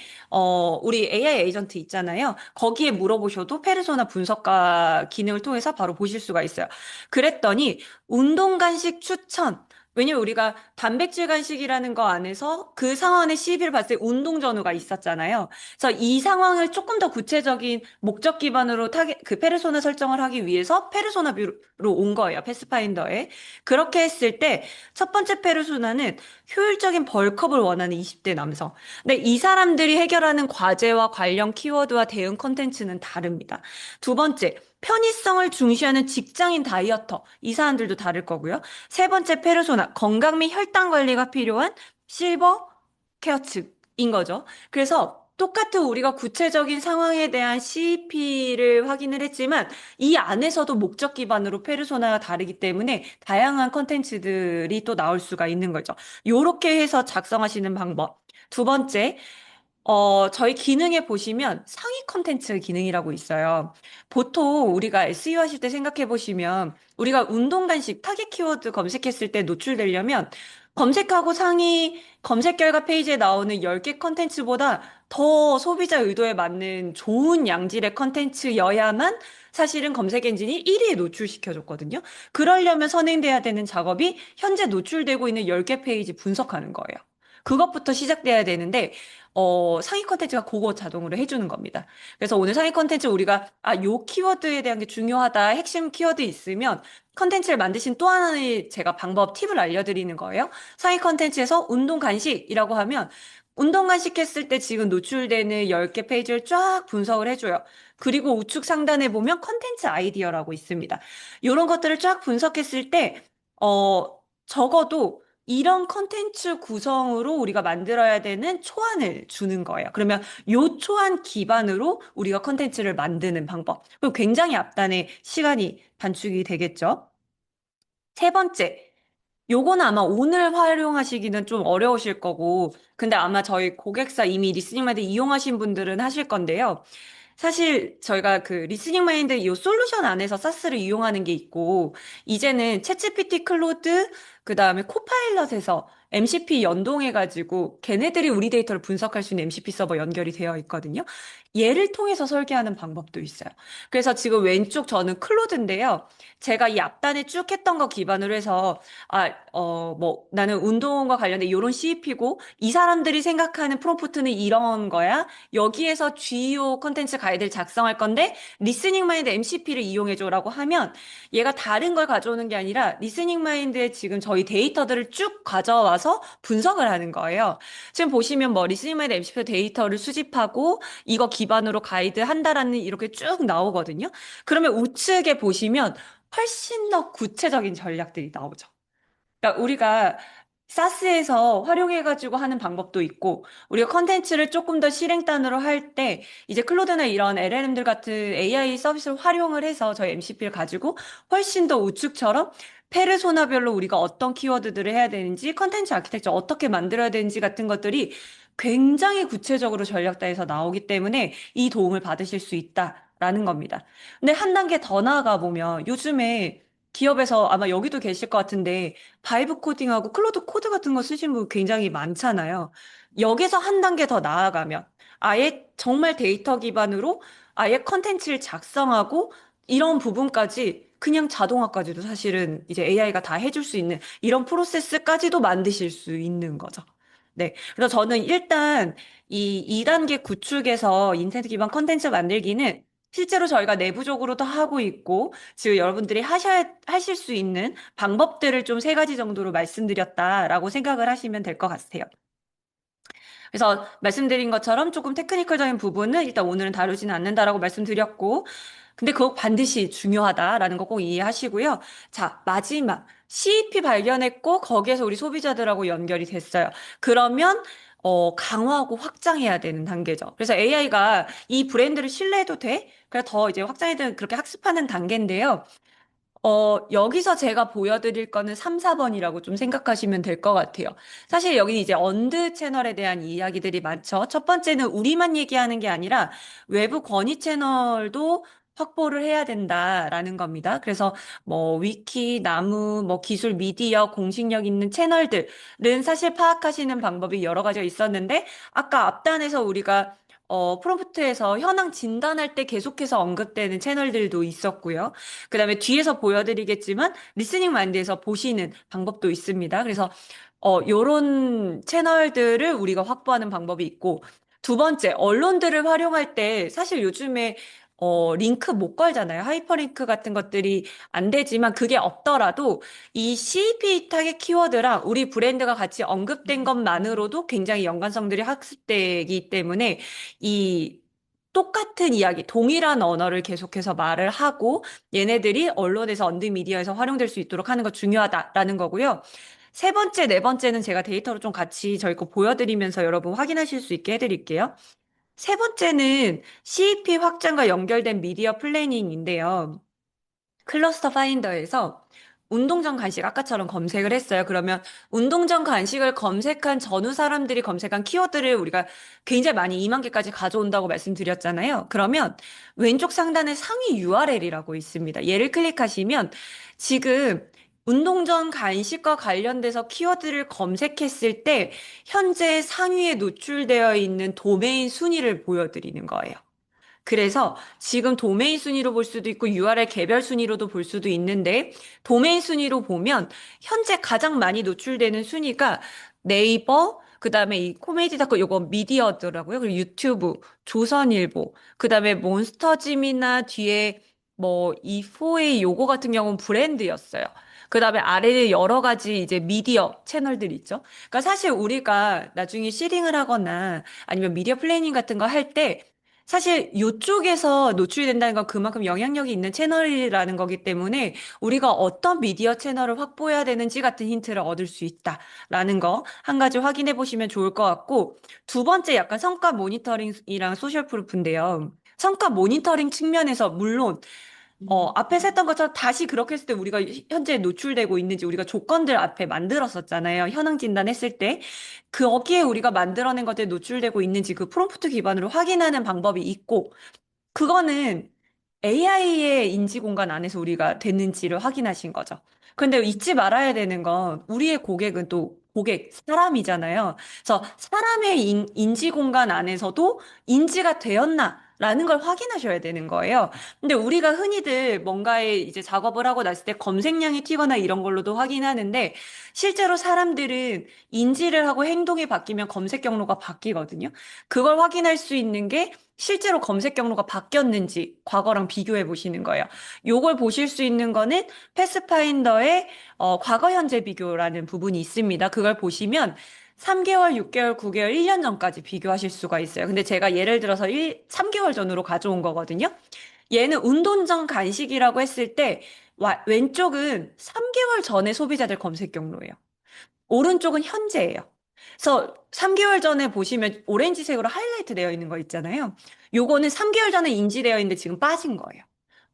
우리 AI 에이전트 있잖아요. 거기에 물어보셔도 페르소나 분석가 기능을 통해서 바로 보실 수가 있어요. 그랬더니 운동 간식 추천. 왜냐면 우리가 단백질 간식이라는 거 안에서 그 상황의 CV를 봤을 때 운동 전후가 있었잖아요. 그래서 이 상황을 조금 더 구체적인 목적 기반으로 그 페르소나 설정을 하기 위해서 페르소나 뷰로 온 거예요. 패스파인더에. 그렇게 했을 때 첫 번째 페르소나는 효율적인 벌크업을 원하는 20대 남성. 근데 이 사람들이 해결하는 과제와 관련 키워드와 대응 컨텐츠는 다릅니다. 두 번째, 편의성을 중시하는 직장인 다이어터. 이 사람들도 다를 거고요. 세 번째 페르소나, 건강 및 혈당 관리가 필요한 실버 케어 측인 거죠. 그래서 똑같은 우리가 구체적인 상황에 대한 CEP를 확인을 했지만 이 안에서도 목적 기반으로 페르소나가 다르기 때문에 다양한 컨텐츠들이 또 나올 수가 있는 거죠. 요렇게 해서 작성하시는 방법. 두 번째, 저희 기능에 보시면 상위 컨텐츠 기능이라고 있어요. 보통 우리가 SEO 하실 때 생각해 보시면 우리가 운동 간식 타겟 키워드 검색했을 때 노출되려면 검색하고 상위 검색 결과 페이지에 나오는 10개 컨텐츠보다 더 소비자 의도에 맞는 좋은 양질의 컨텐츠여야만 사실은 검색 엔진이 1위에 노출시켜줬거든요. 그러려면 선행돼야 되는 작업이 현재 노출되고 있는 10개 페이지 분석하는 거예요. 그것부터 시작돼야 되는데 상위 컨텐츠가 그거 자동으로 해주는 겁니다. 그래서 오늘 상위 컨텐츠 우리가 요 키워드에 대한 게 중요하다. 핵심 키워드 있으면 컨텐츠를 만드신 또 하나의 제가 방법 팁을 알려드리는 거예요. 상위 컨텐츠에서 운동 간식이라고 하면 운동 간식 했을 때 지금 노출되는 10개 페이지를 쫙 분석을 해줘요. 그리고 우측 상단에 보면 컨텐츠 아이디어라고 있습니다. 이런 것들을 쫙 분석했을 때, 적어도 이런 컨텐츠 구성으로 우리가 만들어야 되는 초안을 주는 거예요. 그러면 요 초안 기반으로 우리가 컨텐츠를 만드는 방법. 그리고 굉장히 앞단에 시간이 단축이 되겠죠. 세 번째, 요거는 아마 오늘 활용하시기는 좀 어려우실 거고, 근데 아마 저희 고객사 이미 리스닝 마인드 이용하신 분들은 하실 건데요. 사실 저희가 그 리스닝 마인드 이 솔루션 안에서 사스를 이용하는 게 있고, 이제는 챗GPT 클로드, 그 다음에 코파일럿에서 MCP 연동해가지고 걔네들이 우리 데이터를 분석할 수 있는 MCP 서버 연결이 되어 있거든요. 얘를 통해서 설계하는 방법도 있어요. 그래서 지금 왼쪽 저는 클로드인데요. 제가 이 앞단에 쭉 했던 거 기반으로 해서 나는 운동과 관련된 이런 CEP고, 이 사람들이 생각하는 프롬프트는 이런 거야. 여기에서 GEO 컨텐츠 가이드를 작성할 건데, 리스닝 마인드 MCP를 이용해줘라고 하면, 얘가 다른 걸 가져오는 게 아니라, 리스닝 마인드에 지금 저희 데이터들을 쭉 가져와서 분석을 하는 거예요. 지금 보시면 뭐, 리스닝 마인드 MCP 데이터를 수집하고, 이거 기반으로 가이드 한다라는 이렇게 쭉 나오거든요. 그러면 우측에 보시면, 훨씬 더 구체적인 전략들이 나오죠. 그러니까 우리가 사스에서 활용해가지고 하는 방법도 있고, 우리가 컨텐츠를 조금 더 실행단으로 할 때, 이제 클로드나 이런 LLM들 같은 AI 서비스를 활용을 해서 저희 MCP를 가지고 훨씬 더 우측처럼 페르소나별로 우리가 어떤 키워드들을 해야 되는지, 컨텐츠 아키텍처 어떻게 만들어야 되는지 같은 것들이 굉장히 구체적으로 전략단에서 나오기 때문에 이 도움을 받으실 수 있다라는 겁니다. 근데 한 단계 더 나아가 보면 요즘에 기업에서 아마 여기도 계실 것 같은데 바이브 코딩하고 클로드 코드 같은 거 쓰신 분 굉장히 많잖아요. 여기서 한 단계 더 나아가면 아예 정말 데이터 기반으로 아예 컨텐츠를 작성하고 이런 부분까지 그냥 자동화까지도 사실은 이제 AI가 다 해줄 수 있는 이런 프로세스까지도 만드실 수 있는 거죠. 네. 그래서 저는 일단 이 2단계 구축에서 인텐트 기반 컨텐츠 만들기는 실제로 저희가 내부적으로도 하고 있고, 지금 여러분들이 하실 수 있는 방법들을 좀 세 가지 정도로 말씀드렸다라고 생각을 하시면 될 것 같아요. 그래서 말씀드린 것처럼 조금 테크니컬적인 부분은 일단 오늘은 다루지는 않는다라고 말씀드렸고, 근데 그거 반드시 중요하다라는 거 꼭 이해하시고요. 자, 마지막. CEP 발견했고, 거기에서 우리 소비자들하고 연결이 됐어요. 그러면, 강화하고 확장해야 되는 단계죠. 그래서 AI가 이 브랜드를 신뢰해도 돼? 그래, 더 이제 확장해도 그렇게 학습하는 단계인데요. 여기서 제가 보여드릴 거는 3, 4번이라고 좀 생각하시면 될 것 같아요. 사실 여기 이제 언드 채널에 대한 이야기들이 많죠. 첫 번째는 우리만 얘기하는 게 아니라 외부 권위 채널도 확보를 해야 된다라는 겁니다. 그래서 뭐 위키, 나무, 뭐 기술 미디어, 공식력 있는 채널들은 사실 파악하시는 방법이 여러 가지가 있었는데 아까 앞단에서 우리가 프롬프트에서 현황 진단할 때 계속해서 언급되는 채널들도 있었고요. 그다음에 뒤에서 보여드리겠지만 리스닝 마인드에서 보시는 방법도 있습니다. 그래서 요런 채널들을 우리가 확보하는 방법이 있고 두 번째 언론들을 활용할 때 사실 요즘에 링크 못 걸잖아요. 하이퍼링크 같은 것들이 안 되지만 그게 없더라도 이 CP 타겟 키워드랑 우리 브랜드가 같이 언급된 것만으로도 굉장히 연관성들이 학습되기 때문에 이 똑같은 이야기, 동일한 언어를 계속해서 말을 하고 얘네들이 언론에서 언드미디어에서 활용될 수 있도록 하는 거 중요하다라는 거고요. 세 번째, 네 번째는 제가 데이터로 좀 같이 저희 거 보여드리면서 여러분 확인하실 수 있게 해드릴게요. 세 번째는 CEP 확장과 연결된 미디어 플래닝인데요. 클러스터 파인더에서 운동전 간식 아까처럼 검색을 했어요. 그러면 운동전 간식을 검색한 전후 사람들이 검색한 키워드를 우리가 굉장히 많이 2만 개까지 가져온다고 말씀드렸잖아요. 그러면 왼쪽 상단에 상위 URL이라고 있습니다. 얘를 클릭하시면 지금 운동전 간식과 관련돼서 키워드를 검색했을 때 현재 상위에 노출되어 있는 도메인 순위를 보여드리는 거예요. 그래서 지금 도메인 순위로 볼 수도 있고 URL 개별 순위로도 볼 수도 있는데 도메인 순위로 보면 현재 가장 많이 노출되는 순위가 네이버, 그다음에 이 코미디닷컴 요거 미디어더라고요. 그리고 유튜브, 조선일보, 그다음에 몬스터짐이나 뒤에 뭐 이포의 요거 같은 경우는 브랜드였어요. 그다음에 아래에 여러 가지 이제 미디어 채널들 있죠. 그러니까 사실 우리가 나중에 시딩을 하거나 아니면 미디어 플래닝 같은 거 할 때 사실 이쪽에서 노출이 된다는 건 그만큼 영향력이 있는 채널이라는 거기 때문에 우리가 어떤 미디어 채널을 확보해야 되는지 같은 힌트를 얻을 수 있다라는 거 한 가지 확인해 보시면 좋을 것 같고 두 번째 약간 성과 모니터링이랑 소셜 프루프인데요. 성과 모니터링 측면에서 물론 앞에서 했던 것처럼 다시 그렇게 했을 때 우리가 현재 노출되고 있는지 우리가 조건들 앞에 만들었었잖아요. 현황 진단했을 때. 거기에 우리가 만들어낸 것들이 노출되고 있는지 그 프롬프트 기반으로 확인하는 방법이 있고, 그거는 AI의 인지 공간 안에서 우리가 됐는지를 확인하신 거죠. 근데 잊지 말아야 되는 건 우리의 고객은 또 고객, 사람이잖아요. 그래서 사람의 인지 공간 안에서도 인지가 되었나라는 걸 확인하셔야 되는 거예요. 근데 우리가 흔히들 뭔가에 이제 작업을 하고 났을 때 검색량이 튀거나 이런 걸로도 확인하는데 실제로 사람들은 인지를 하고 행동이 바뀌면 검색 경로가 바뀌거든요. 그걸 확인할 수 있는 게 실제로 검색 경로가 바뀌었는지 과거랑 비교해 보시는 거예요. 요걸 보실 수 있는 거는 패스파인더의 과거 현재 비교라는 부분이 있습니다. 그걸 보시면 3개월, 6개월, 9개월, 1년 전까지 비교하실 수가 있어요. 근데 제가 예를 들어서 3개월 전으로 가져온 거거든요. 얘는 운동전 간식이라고 했을 때 왼쪽은 3개월 전에 소비자들 검색 경로예요. 오른쪽은 현재예요. 그래서 3개월 전에 보시면 오렌지색으로 하이라이트 되어 있는 거 있잖아요. 요거는 3개월 전에 인지되어 있는데 지금 빠진 거예요.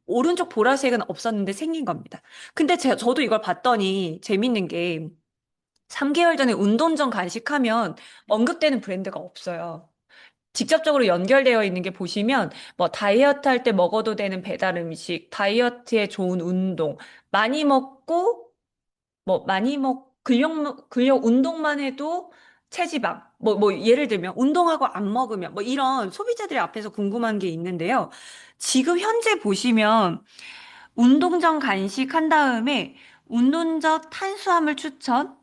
오른쪽 보라색은 없었는데 생긴 겁니다. 근데 저도 이걸 봤더니 재밌는 게 3개월 전에 운동전 간식하면 언급되는 브랜드가 없어요. 직접적으로 연결되어 있는 게 보시면 뭐 다이어트 할 때 먹어도 되는 배달 음식, 다이어트에 좋은 운동, 많이 먹고 근력 운동만 해도 체지방, 예를 들면, 운동하고 안 먹으면, 뭐, 이런 소비자들이 앞에서 궁금한 게 있는데요. 지금 현재 보시면, 운동 전 간식 한 다음에, 운동 전 탄수화물 추천,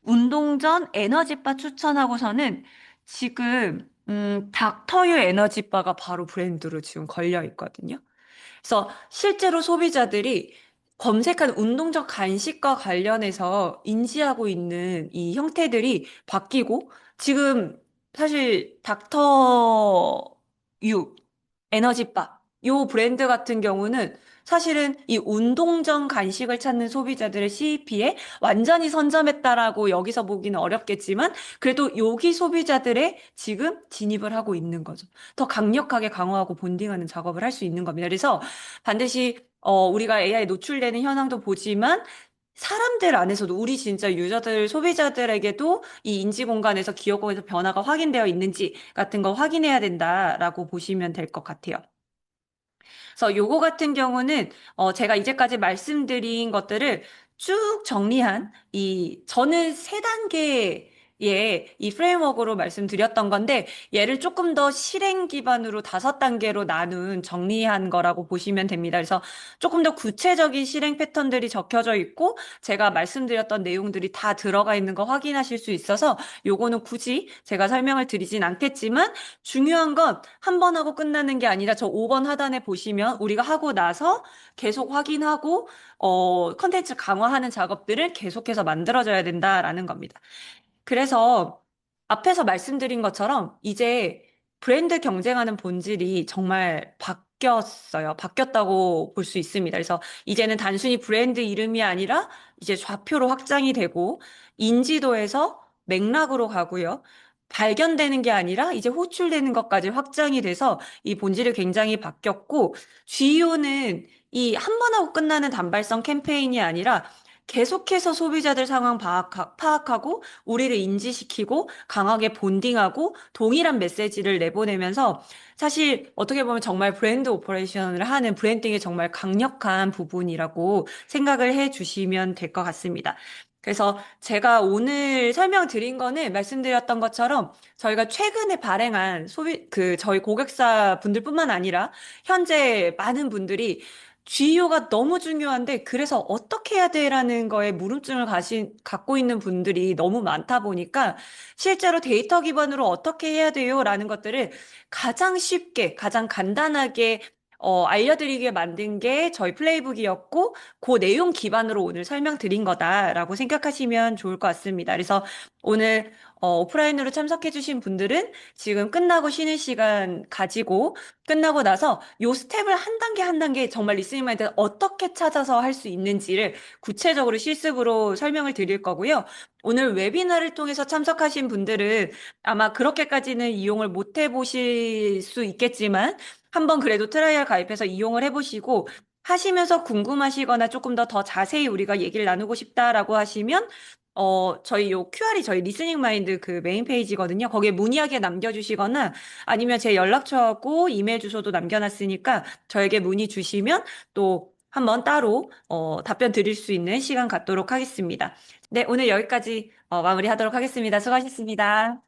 운동 전 에너지바 추천하고서는 지금 닥터유 에너지바가 바로 브랜드로 지금 걸려 있거든요. 그래서 실제로 소비자들이 검색한 운동적 간식과 관련해서 인지하고 있는 이 형태들이 바뀌고 지금 사실 닥터 유 에너지바 요 브랜드 같은 경우는 사실은 이 운동전 간식을 찾는 소비자들의 CEP에 완전히 선점했다라고 여기서 보기는 어렵겠지만 그래도 요기 소비자들의 지금 진입을 하고 있는 거죠. 더 강력하게 강화하고 본딩하는 작업을 할 수 있는 겁니다. 그래서 반드시 우리가 AI에 노출되는 현황도 보지만 사람들 안에서도 우리 진짜 유저들, 소비자들에게도 이 인지 공간에서 기업 공간에서 변화가 확인되어 있는지 같은 거 확인해야 된다라고 보시면 될 것 같아요. 그래서 요거 같은 경우는 제가 이제까지 말씀드린 것들을 쭉 정리한 저는 세 단계의 이 프레임워크로 말씀드렸던 건데 얘를 조금 더 실행 기반으로 다섯 단계로 나눈 정리한 거라고 보시면 됩니다. 그래서 조금 더 구체적인 실행 패턴들이 적혀져 있고 제가 말씀드렸던 내용들이 다 들어가 있는 거 확인하실 수 있어서 요거는 굳이 제가 설명을 드리진 않겠지만 중요한 건 한 번 하고 끝나는 게 아니라 저 5번 하단에 보시면 우리가 하고 나서 계속 확인하고 컨텐츠 강화하는 작업들을 계속해서 만들어줘야 된다라는 겁니다. 그래서 앞에서 말씀드린 것처럼 이제 브랜드 경쟁하는 본질이 정말 바뀌었어요. 바뀌었다고 볼 수 있습니다. 그래서 이제는 단순히 브랜드 이름이 아니라 이제 좌표로 확장이 되고 인지도에서 맥락으로 가고요. 발견되는 게 아니라 이제 호출되는 것까지 확장이 돼서 이 본질이 굉장히 바뀌었고 GEO는 이 한 번 하고 끝나는 단발성 캠페인이 아니라 계속해서 소비자들 상황 파악하고 우리를 인지시키고 강하게 본딩하고 동일한 메시지를 내보내면서 사실 어떻게 보면 정말 브랜드 오퍼레이션을 하는 브랜딩의 정말 강력한 부분이라고 생각을 해 주시면 될 것 같습니다. 그래서 제가 오늘 설명드린 거는 말씀드렸던 것처럼 저희가 최근에 발행한 저희 고객사 분들뿐만 아니라 현재 많은 분들이 GEO가 너무 중요한데 그래서 어떻게 해야 돼라는 거에 물음증을 갖고 있는 분들이 너무 많다 보니까 실제로 데이터 기반으로 어떻게 해야 돼요라는 것들을 가장 쉽게, 가장 간단하게 알려드리게 만든 게 저희 플레이북이었고 그 내용 기반으로 오늘 설명드린 거다라고 생각하시면 좋을 것 같습니다. 그래서 오늘 오프라인으로 참석해주신 분들은 지금 끝나고 쉬는 시간 가지고 끝나고 나서 요 스텝을 한 단계 한 단계 정말 리스닝 마인드 어떻게 찾아서 할 수 있는지를 구체적으로 실습으로 설명을 드릴 거고요. 오늘 웨비나를 통해서 참석하신 분들은 아마 그렇게까지는 이용을 못 해보실 수 있겠지만 한번 그래도 트라이얼 가입해서 이용을 해보시고 하시면서 궁금하시거나 조금 더 자세히 우리가 얘기를 나누고 싶다라고 하시면 저희 요 QR이 저희 리스닝 마인드 그 메인 페이지거든요. 거기에 문의하게 남겨주시거나 아니면 제 연락처하고 이메일 주소도 남겨놨으니까 저에게 문의 주시면 또 한번 따로 답변 드릴 수 있는 시간 갖도록 하겠습니다. 네, 오늘 여기까지 마무리하도록 하겠습니다. 수고하셨습니다.